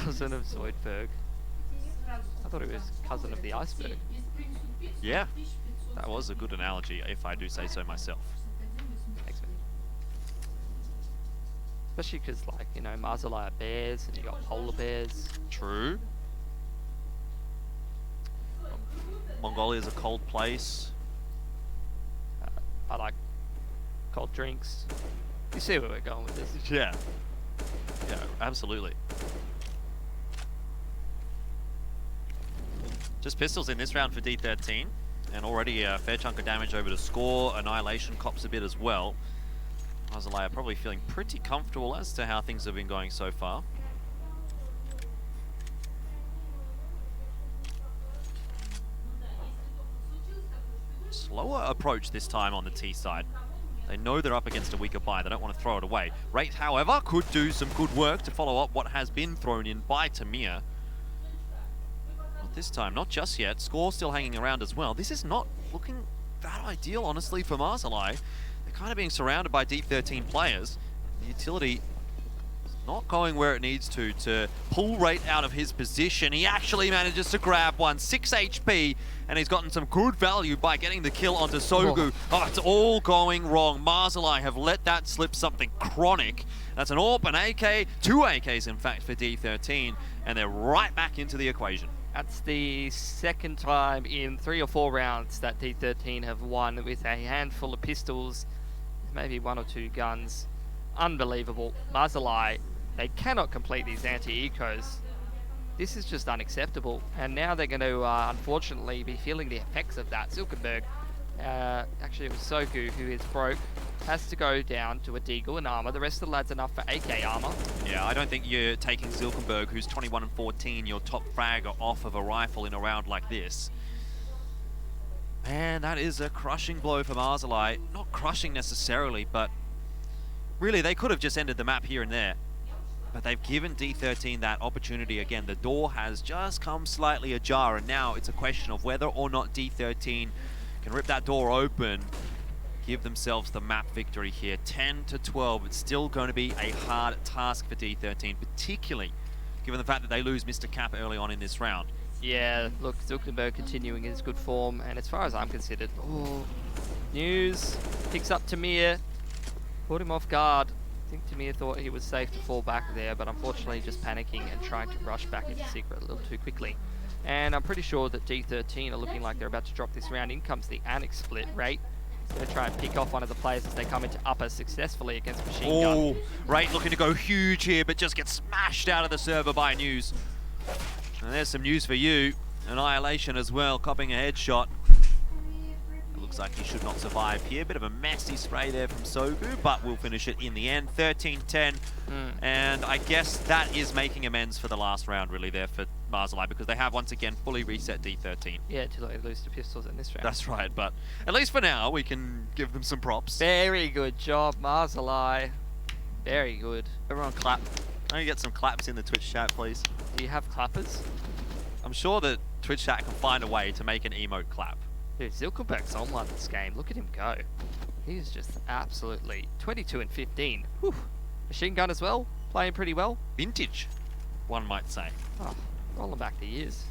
Cousin of Zoidberg. I thought it was cousin of the iceberg. Yeah, that was a good analogy, if I do say so myself. Thanks, man. Especially because, like, you know, Mazalaai are bears and you got polar bears. True. Mongolia's a cold place. I like cold drinks. You see where we're going with this. Yeah. Yeah, absolutely. Just pistols in this round for D13. And already a fair chunk of damage over to Score. Annihilation cops a bit as well. Mazalaai are probably feeling pretty comfortable as to how things have been going so far. Slower approach this time on the T side. They know they're up against a weaker buy. They don't want to throw it away. Rate, however, could do some good work to follow up what has been thrown in by Tamir. Not this time, not just yet. Score still hanging around as well. This is not looking that ideal, honestly, for Mazalaai. They're kind of being surrounded by D13 players. The utility is not going where it needs to pull Rate out of his position. He actually manages to grab one, 6 HP, and he's gotten some good value by getting the kill onto Sogu. Oh, it's all going wrong. Mazalaai have let that slip something chronic. That's an AWP, an AK, 2 AKs in fact for D13, and they're right back into the equation. That's the second time in 3 or 4 rounds that D13 have won with a handful of pistols, maybe 1 or 2 guns. Unbelievable. Mazalaai, they cannot complete these anti-ecos. This is just unacceptable, and now they're going to unfortunately be feeling the effects of that. Zilkenberg, actually it was Sogu who is broke, has to go down to a deagle and armor. The rest of the lads enough for AK armor. Yeah, I don't think you're taking Zilkenberg, who's 21 and 14, your top fragger, off of a rifle in a round like this. Man, that is a crushing blow for Mazalaai. Not crushing necessarily, but really they could have just ended the map here and there. But they've given D13 that opportunity again. The door has just come slightly ajar, and now it's a question of whether or not D13 can rip that door open, give themselves the map victory here. 10-12. It's still going to be a hard task for D13, particularly given the fact that they lose Mr. Cap early on in this round. Yeah, look, Zuckerberg continuing his good form, and as far as I'm considered, News picks up Tamir. Caught him off guard. I think Tamir thought he was safe to fall back there, but unfortunately just panicking and trying to rush back into Secret a little too quickly. And I'm pretty sure that D13 are looking like they're about to drop this round. In comes the Annex split rate. He's going to try and pick off one of the players as they come into upper successfully against Machine Gun. Oh, Rate looking to go huge here, but just gets smashed out of the server by News. And there's some news for you. Annihilation as well, copping a headshot. It looks like he should not survive here. Bit of a messy spray there from Sogu, but we'll finish it in the end. 13-10. And I guess that is making amends for the last round, really, there for Mazalaai, because they have once again fully reset D13. Yeah, until they lose to Pistols in this round. That's right, but at least for now, we can give them some props. Very good job, Mazalaai. Very good. Everyone clap. Can I get some claps in the Twitch chat, please? Do you have clappers? I'm sure that Twitch chat can find a way to make an emote clap. Dude, Zilkelberg's on one this game. Look at him go. He's just absolutely 22 and 15. Whew. Machine Gun as well, playing pretty well. Vintage, one might say. Oh, rolling back the years.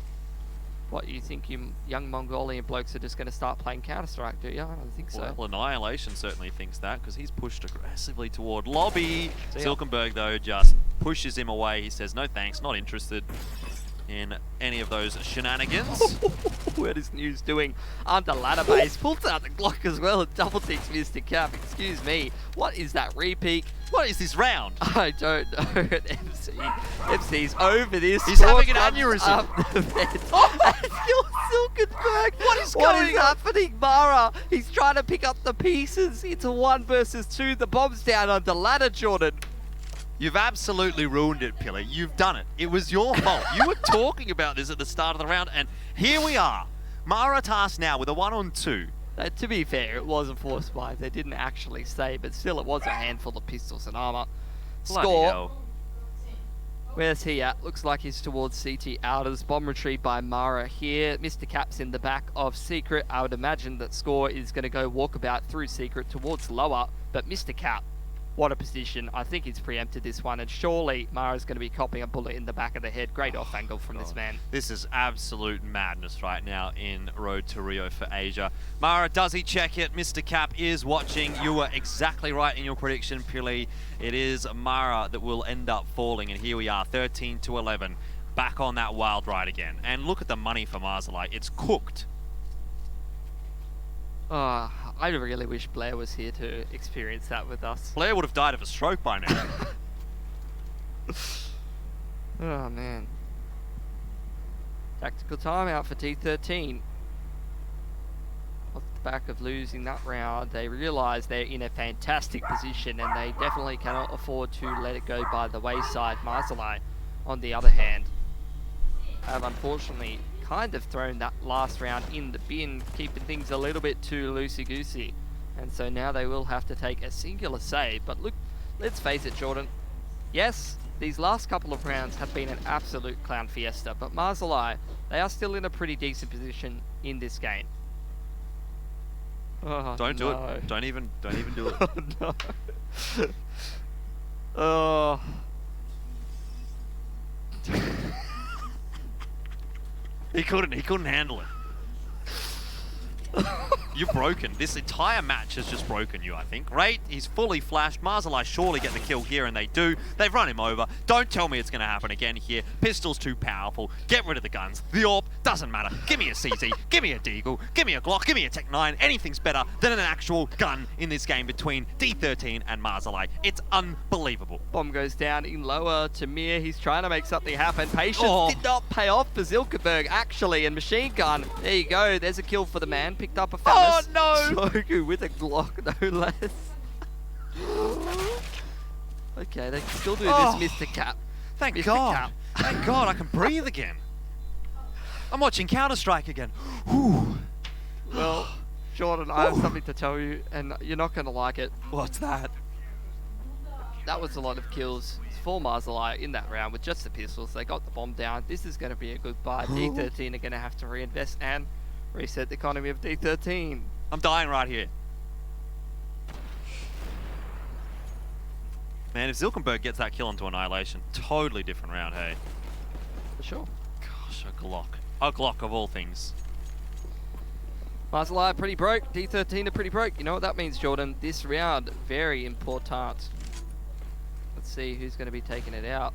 What, you think you young Mongolian blokes are just going to start playing Counter-Strike, do you? I don't think so. Well, Annihilation certainly thinks that, because he's pushed aggressively toward lobby. See ya. Zilkenberg, though, just pushes him away. He says, no thanks, not interested in any of those shenanigans. What is News doing? Under ladder base, pulls out the Glock as well and double ticks Mr. Cap. Excuse me, what is that repeat? What is this round? I don't know. MC's over this. He's having an Runs aneurysm. up the vent. And kills Zilkenberg. What is going on? happening, Mara? He's trying to pick up the pieces. It's a 1 versus 2. The bomb's down under ladder, Jordan. You've absolutely ruined it, Pilly. You've done it. It was your fault. You were talking about this at the start of the round, and here we are. Mara tasked now with a 1-on-2. To be fair, it was a force buy. They didn't actually say, but still it was a handful of pistols and armor. Bloody Score. hell. Where's he at? Looks like he's towards CT Outers. Bomb retrieved by Mara here. Mr. Cap's in the back of Secret. I would imagine that Score is going to go walkabout through Secret towards lower, but Mr. Cap, what a position. I think he's preempted this one, and surely Mara's going to be copping a bullet in the back of the head. Great off angle from this man. This is absolute madness right now in Road to Rio for Asia. Mara, does he check it? Mr. Cap is watching. You were exactly right in your prediction, Pili. It is Mara that will end up falling, and here we are, 13-11. Back on that wild ride again. And look at the money for Mazalaai. It's cooked. I really wish Blair was here to experience that with us. Blair would have died of a stroke by now. Oh, man. Tactical timeout for D13. Off the back of losing that round, they realise they're in a fantastic position and they definitely cannot afford to let it go by the wayside. Mazalaai, on the other hand, have unfortunately kind of thrown that last round in the bin, keeping things a little bit too loosey-goosey. And so now they will have to take a singular save. But look, let's face it, Jordan. Yes, these last couple of rounds have been an absolute clown fiesta, but Mazalaai, they are still in a pretty decent position in this game. Oh, Don't do no. it. Don't even do it. Oh, no. Oh. He couldn't handle it. You're broken. This entire match has just broken you, I think. Right? He's fully flashed. Mazalaai surely get the kill here, and they do. They've run him over. Don't tell me it's going to happen again here. Pistol's too powerful. Get rid of the guns. The AWP doesn't matter. Give me a CZ. Give me a Deagle. Give me a Glock. Give me a Tech 9. Anything's better than an actual gun in this game between D13 and Mazalaai. It's unbelievable. Bomb goes down in lower. Tamir, he's trying to make something happen. Patience did not pay off for Zilkenberg, actually, and Machine Gun. There you go. There's a kill for the man. Picked up a Famis. Oh, no! Sogu with a Glock, no less. Okay, they can still do this, Mr. Cap. Thank Mr. God. Cap. Thank God I can breathe again. I'm watching Counter-Strike again. Whew. Well, Jordan, I have something to tell you, and you're not going to like it. What's that? That was a lot of kills for Mazalaai in that round with just the pistols. They got the bomb down. This is going to be a good buy. D13 are going to have to reinvest and reset the economy of D13. I'm dying right here. Man, if Zilkenberg gets that kill onto Annihilation, totally different round, hey? For sure. Gosh, a Glock. A Glock of all things. Mazalaai pretty broke. D13 are pretty broke. You know what that means, Jordan? This round, very important. Let's see who's going to be taking it out.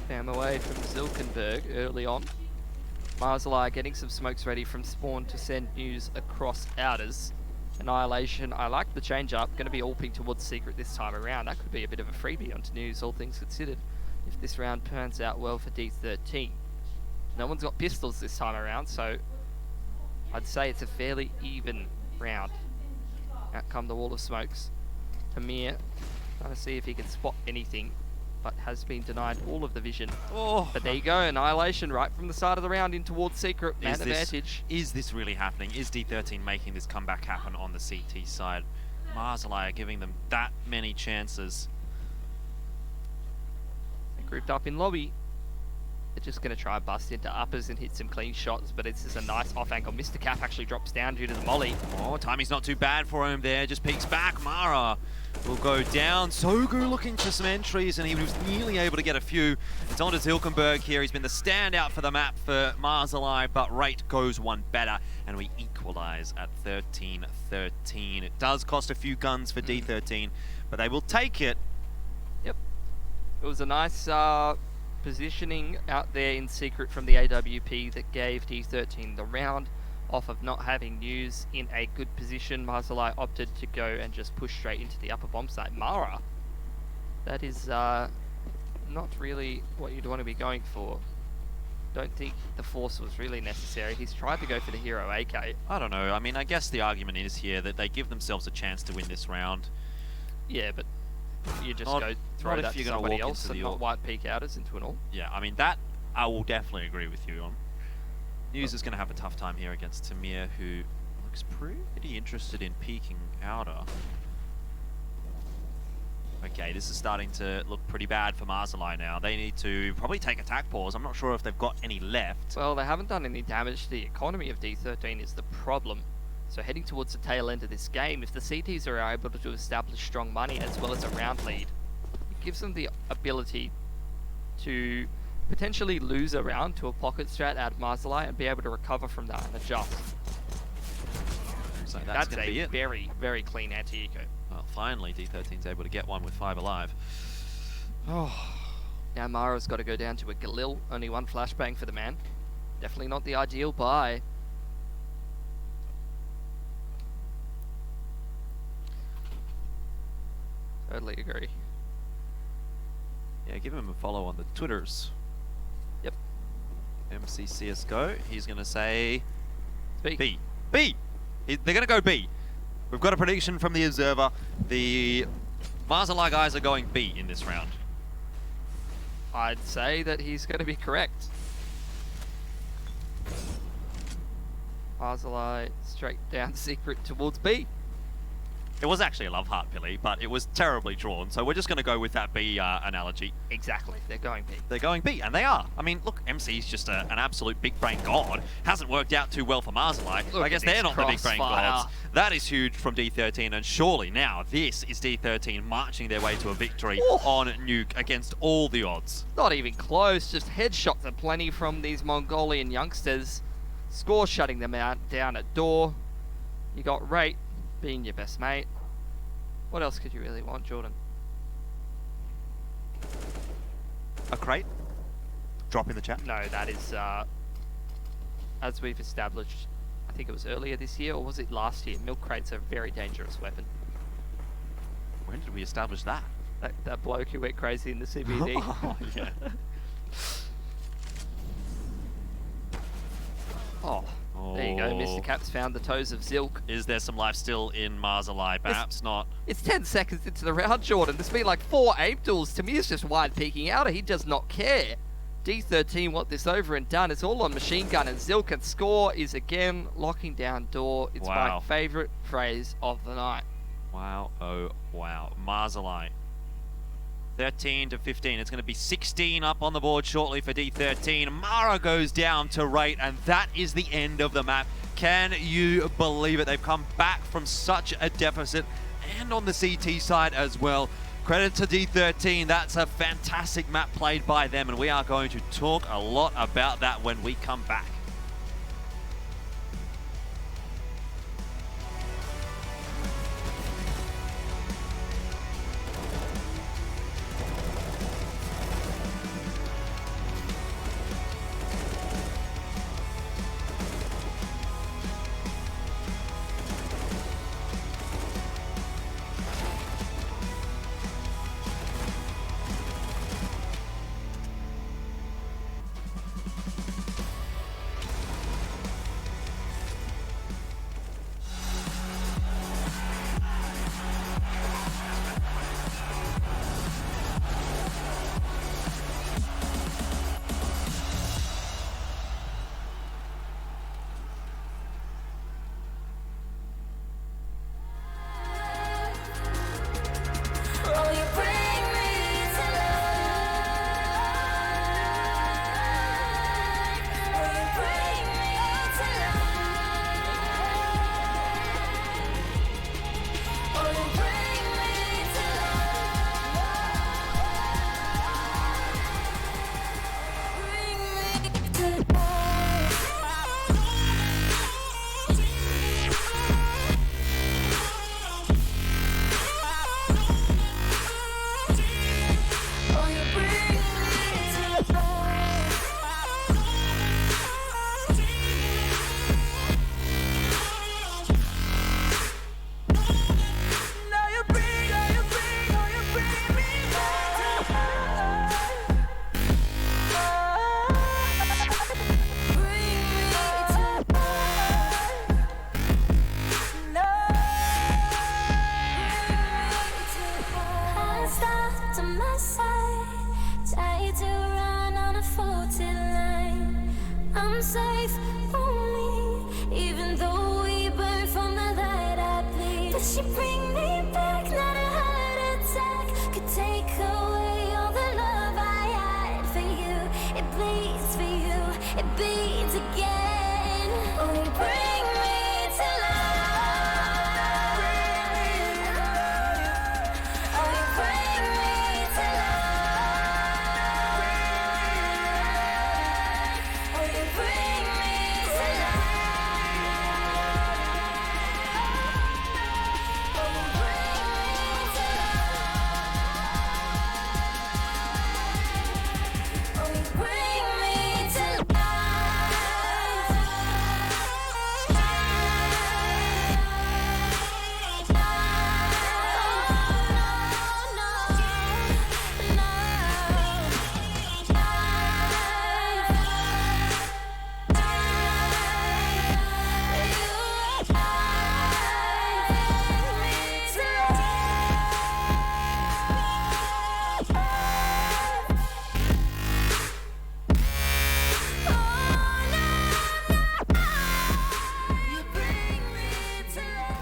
Bam away from Zilkenberg early on. Mazalaai getting some smokes ready from spawn to send news across outers. Annihilation, I like the change up. Going to be all ping towards secret this time around. That could be a bit of a freebie onto news, all things considered, if this round turns out well for D13. No one's got pistols this time around, so I'd say it's a fairly even round. Out come the wall of smokes. Tamir trying to see if he can spot anything, but has been denied all of the vision. Oh. But there you go, Annihilation right from the start of the round in towards secret. Man advantage. Is this really happening? Is D13 making this comeback happen on the CT side? Mazalaai are giving them that many chances. They grouped up in lobby. They're just going to try and bust into uppers and hit some clean shots, but it's just a nice off angle. Mr. Cap actually drops down due to the molly. Oh, timing's not too bad for him there. Just peeks back. Mara will go down. Sogu looking for some entries, and he was nearly able to get a few. It's on to Zilkenberg here. He's been the standout for the map for Mazalaai, but Rate goes one better, and we equalize at 13-13. It does cost a few guns for D13, but they will take it. Yep. It was a nice positioning out there in secret from the AWP that gave D13 the round off of not having news in a good position. Mazalaai opted to go and just push straight into the upper bomb site. Mara, that is not really what you'd want to be going for. Don't think the force was really necessary. He's tried to go for the hero AK. I don't know. I mean, I guess the argument is here that they give themselves a chance to win this round. Yeah, but you just Not- go not throw if that you're to gonna somebody walk else into and the not AWP. white peak outers into an all. Yeah, I mean, that I will definitely agree with you on. News is going to have a tough time here against Tamir, who looks pretty interested in peeking outer. Okay, this is starting to look pretty bad for Mazalaai now. They need to probably take attack pause. I'm not sure if they've got any left. Well, they haven't done any damage to the economy of D13 is the problem. So heading towards the tail end of this game, if the CTs are able to establish strong money as well as a round lead, it gives them the ability to potentially lose a round to a pocket strat at Mazalaai and be able to recover from that and adjust. So that's That's going to be a it. very, very clean anti-eco. Well, finally, D13's able to get one with 5 alive. Oh, Now Mara's got to go down to a Galil, only one flashbang for the man. Definitely not the ideal buy. Totally agree. yeah, give him a follow on the Twitters. Yep. MCCSGO, he's going to say Speak. B. B! They're going to go B. We've got a prediction from the Observer. The Mazalaai guys are going B in this round. I'd say that he's going to be correct. Mazalaai straight down secret towards B. It was actually a love heart, Pilly, but it was terribly drawn, so we're just going to go with that B analogy. Exactly, they're going B. They're going B, and they are. I mean, look, MC's just an absolute big brain god. Hasn't worked out too well for Mazalaai. Look I guess at they're this not the big brain crossfire. gods. That is huge from D13, and surely now this is D13 marching their way to a victory Ooh. on Nuke against all the odds. Not even close, just headshots aplenty from these Mongolian youngsters. Score shutting them out down at door. You got Rate being your best mate. What else could you really want, Jordan? A crate? Drop in the chat. No, that is, as we've established, I think it was earlier this year, or was it last year? Milk crates are a very dangerous weapon. When did we establish that? That bloke who went crazy in the CBD. Oh, yeah. Oh, there you go. Mr. Cap's found the toes of Zilk. Is there some life still in Mazalaai? Perhaps not. It's 10 seconds into the round, Jordan. There's been like 4 aim duels. Tamir's just wide peeking out. He does not care. D13 want this over and done. It's all on machine gun, and Zilk and score is again locking down door. It's Wow. my favourite phrase of the night. Wow, oh wow. Mazalaai. 13-15. It's going to be 16 up on the board shortly for D13. Mara goes down to Rate, and that is the end of the map. Can you believe it? They've come back from such a deficit, and on the CT side as well. Credit to D13. That's a fantastic map played by them, and we are going to talk a lot about that when we come back. I'm safe only, even though we burn from the light I bleed. Does she bring me back? Not a heart attack could take away all the love I had for you. It bleeds for you, it beats again. Oh, you bring me to life. Oh, you bring me to life. Oh, you bring me to life. Oh, you bring me to life. Oh, you bring me to life. You bring me to life.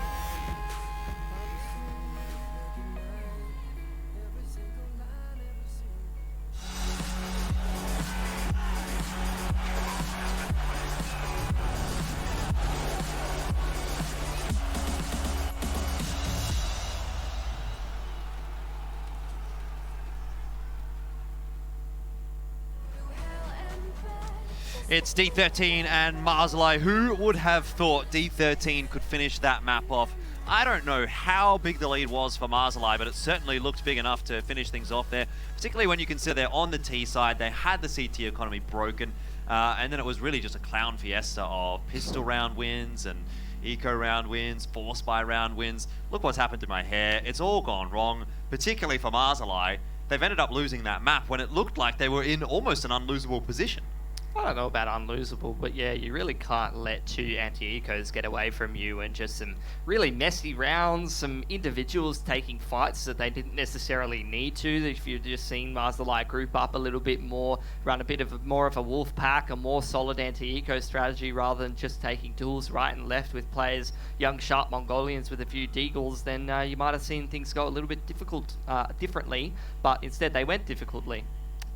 It's D13 and Mazalaai. Who would have thought D13 could finish that map off? I don't know how big the lead was for Mazalaai, but it certainly looked big enough to finish things off there, particularly when you consider they're on the T side. They had the CT economy broken, and then it was really just a clown fiesta of pistol round wins and eco round wins, force by round wins. Look what's happened to my hair. It's all gone wrong, particularly for Mazalaai. They've ended up losing that map when it looked like they were in almost an unlosable position. I don't know about unlosable, but yeah, you really can't let two anti-ecos get away from you, and just some really messy rounds, some individuals taking fights that they didn't necessarily need to. If you're just seeing Mazalaai group up a little bit more, run a bit of more of a wolf pack, a more solid anti-eco strategy rather than just taking duels right and left with players, young sharp Mongolians with a few deagles, then you might have seen things go a little bit differently, but instead they went difficultly.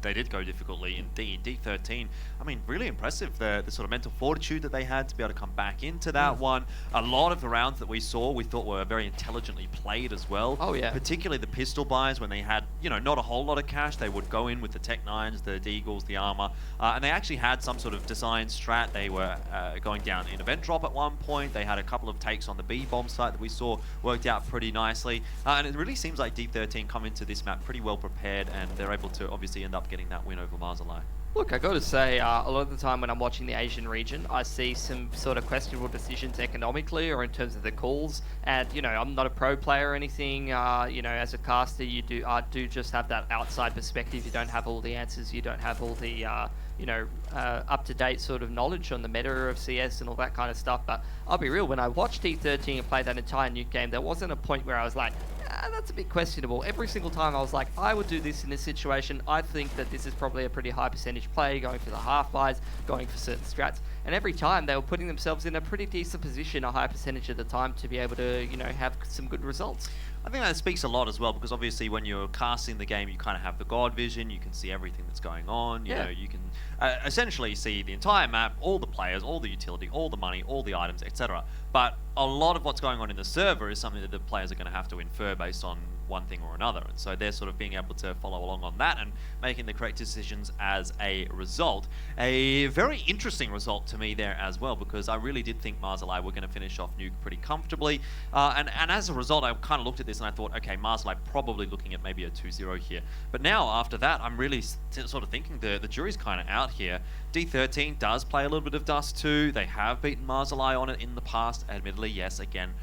They did go difficultly indeed. D13, I mean, really impressive, the sort of mental fortitude that they had to be able to come back into that one. A lot of the rounds that we saw, we thought were very intelligently played as well. Oh, yeah. Particularly the pistol buys when they had, you know, not a whole lot of cash. They would go in with the Tech 9s, the Deagles, the armor, and they actually had some sort of design strat. They were going down in event drop at one point. They had a couple of takes on the B bomb site that we saw worked out pretty nicely. And it really seems like D13 come into this map pretty well prepared, and they're able to obviously end up getting that win over Mazalaai. Look, I got to say, a lot of the time when I'm watching the Asian region, I see some sort of questionable decisions economically or in terms of the calls. And you know, I'm not a pro player or anything. You know, as a caster, you do just have that outside perspective. You don't have all the answers. You don't have all the you know, up-to-date sort of knowledge on the meta of CS and all that kind of stuff. But I'll be real, when I watched D13 and play that entire nuke game, there wasn't a point where I was like, that's a bit questionable. Every single time I was like, I would do this in this situation. I think that this is probably a pretty high percentage play, going for the half buys, going for certain strats. And every time they were putting themselves in a pretty decent position a high percentage of the time to be able to, you know, have some good results. I think that speaks a lot as well, because obviously when you're casting the game, you kind of have the God vision. You can see everything that's going on. You know, you can essentially see the entire map, all the players, all the utility, all the money, all the items, etc. But a lot of what's going on in the server is something that the players are going to have to infer based on one thing or another, and so they're sort of being able to follow along on that and making the correct decisions as a result. A very interesting result to me there as well, because I really did think Mazalaai were going to finish off Nuke pretty comfortably, and as a result I kind of looked at this and I thought, okay, Mazalaai probably looking at maybe a 2-0 here. But now after that I'm really sort of thinking the jury's kind of out here. D13 does play a little bit of dust too. They have beaten Mazalaai on it in the past, admittedly, yes, again,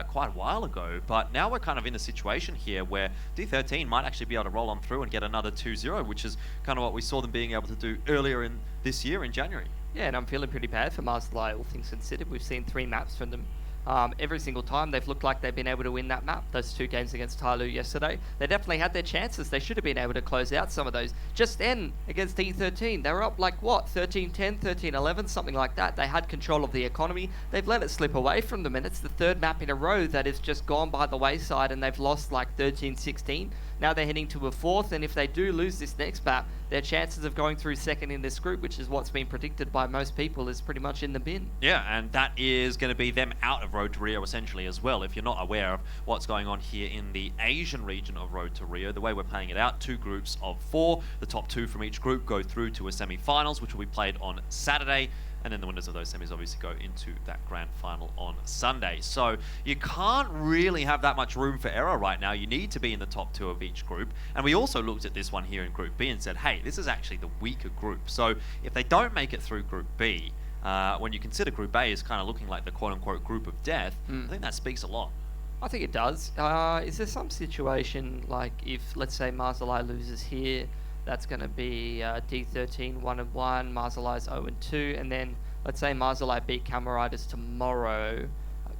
quite a while ago, but now we're kind of in a situation here where D13 might actually be able to roll on through and get another 2-0, which is kind of what we saw them being able to do earlier in this year in January. Yeah, and I'm feeling pretty bad for Mazalaai, all things considered. We've seen 3 maps from them Every single time they've looked like they've been able to win that map. Those 2 games against Tyloo yesterday, they definitely had their chances. They should have been able to close out some of those. Just then, against D13, they were up like, what, 13-10, 13-11, something like that. They had control of the economy. They've let it slip away from them, and it's the 3rd map in a row that has just gone by the wayside, and they've lost like 13-16. Now they're heading to a 4th, and if they do lose this next map, their chances of going through 2nd in this group, which is what's been predicted by most people, is pretty much in the bin. Yeah, and that is going to be them out of Road to Rio essentially as well. If you're not aware of what's going on here in the Asian region of Road to Rio, the way we're playing it out, 2 groups of 4. The top 2 from each group go through to a semi-finals, which will be played on Saturday. And then the winners of those semis obviously go into that grand final on Sunday. So you can't really have that much room for error right now. You need to be in the top 2 of each group. And we also looked at this one here in Group B and said, hey, this is actually the weaker group. So if they don't make it through Group B, when you consider Group A is kind of looking like the quote-unquote group of death, I think that speaks a lot. I think it does. Is there some situation, like if, let's say, Mazalaai loses here, that's going to be D13 1-1, Mazalai's 0-2, and then let's say Mazalaai beat Cameriders tomorrow.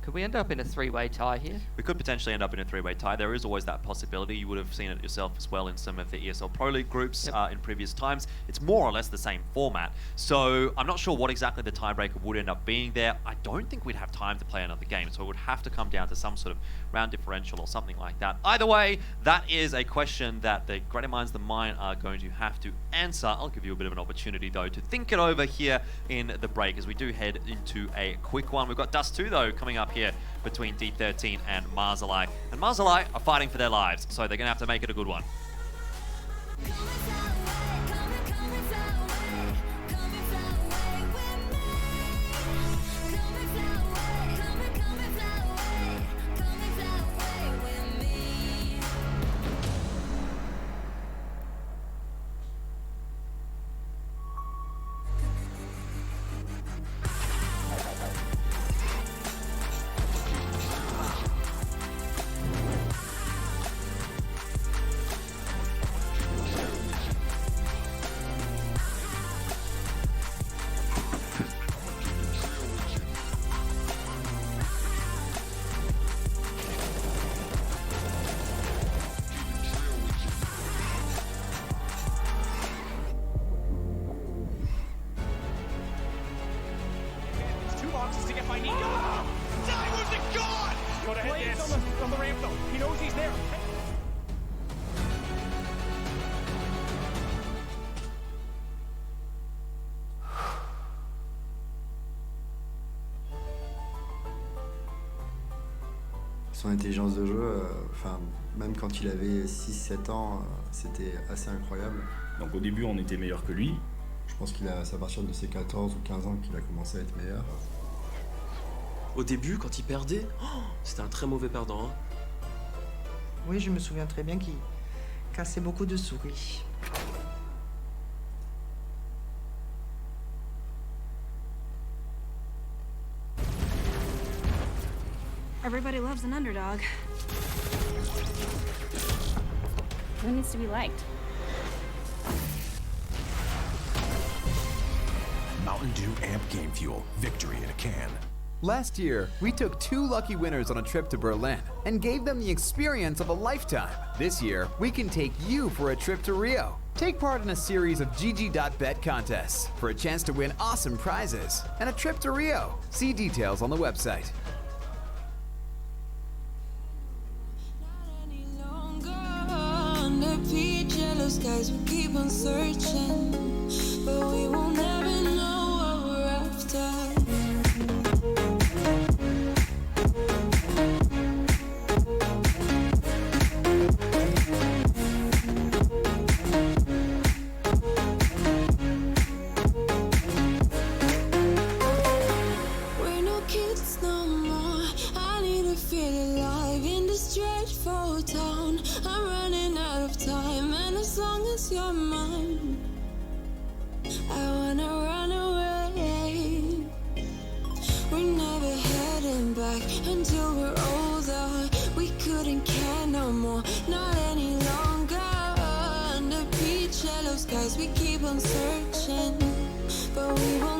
Could we end up in a 3-way tie here? We could potentially end up in a 3-way tie. There is always that possibility. You would have seen it yourself as well in some of the ESL Pro League groups in previous times. It's more or less the same format. So I'm not sure what exactly the tiebreaker would end up being there. I don't think we'd have time to play another game, so it would have to come down to some sort of round differential or something like that. Either way, that is a question that the greater minds than mine are going to have to answer. I'll give you a bit of an opportunity, though, to think it over here in the break as we do head into a quick one. We've got Dust 2, though, coming up here between D13 and Mazalaai. And Mazalaai are fighting for their lives, so they're going to have to make it a good one. To get by Nico. Diamonds are gone! Go to hit on the ramp though. He knows he's there. Son intelligence de jeu, même quand il avait 6-7 ans, c'était assez incroyable. Donc au début, on était meilleur que lui. Je pense qu'il a, c'est à partir de ses 14 ou 15 ans qu'il a commencé à être meilleur. Au début, quand il perdait, c'était un très mauvais perdant. Hein. Oui, je me souviens très bien qu'il cassait beaucoup de souris. Everybody loves an underdog. Who needs to be liked? Mountain Dew Amp Game Fuel. Victory in a can. Last year, we took 2 lucky winners on a trip to Berlin and gave them the experience of a lifetime. This year, we can take you for a trip to Rio. Take part in a series of GG.bet contests for a chance to win awesome prizes and a trip to Rio. See details on the website. Skies, we keep on searching, but we will never know what we're after. We're no kids no more. I need to feel alive in this dreadful town. I'm running out of time, and as long as you're mine, I wanna run away. We're never heading back until we're older. We couldn't care no more, not any longer. Under peach yellow skies, we keep on searching, but we won't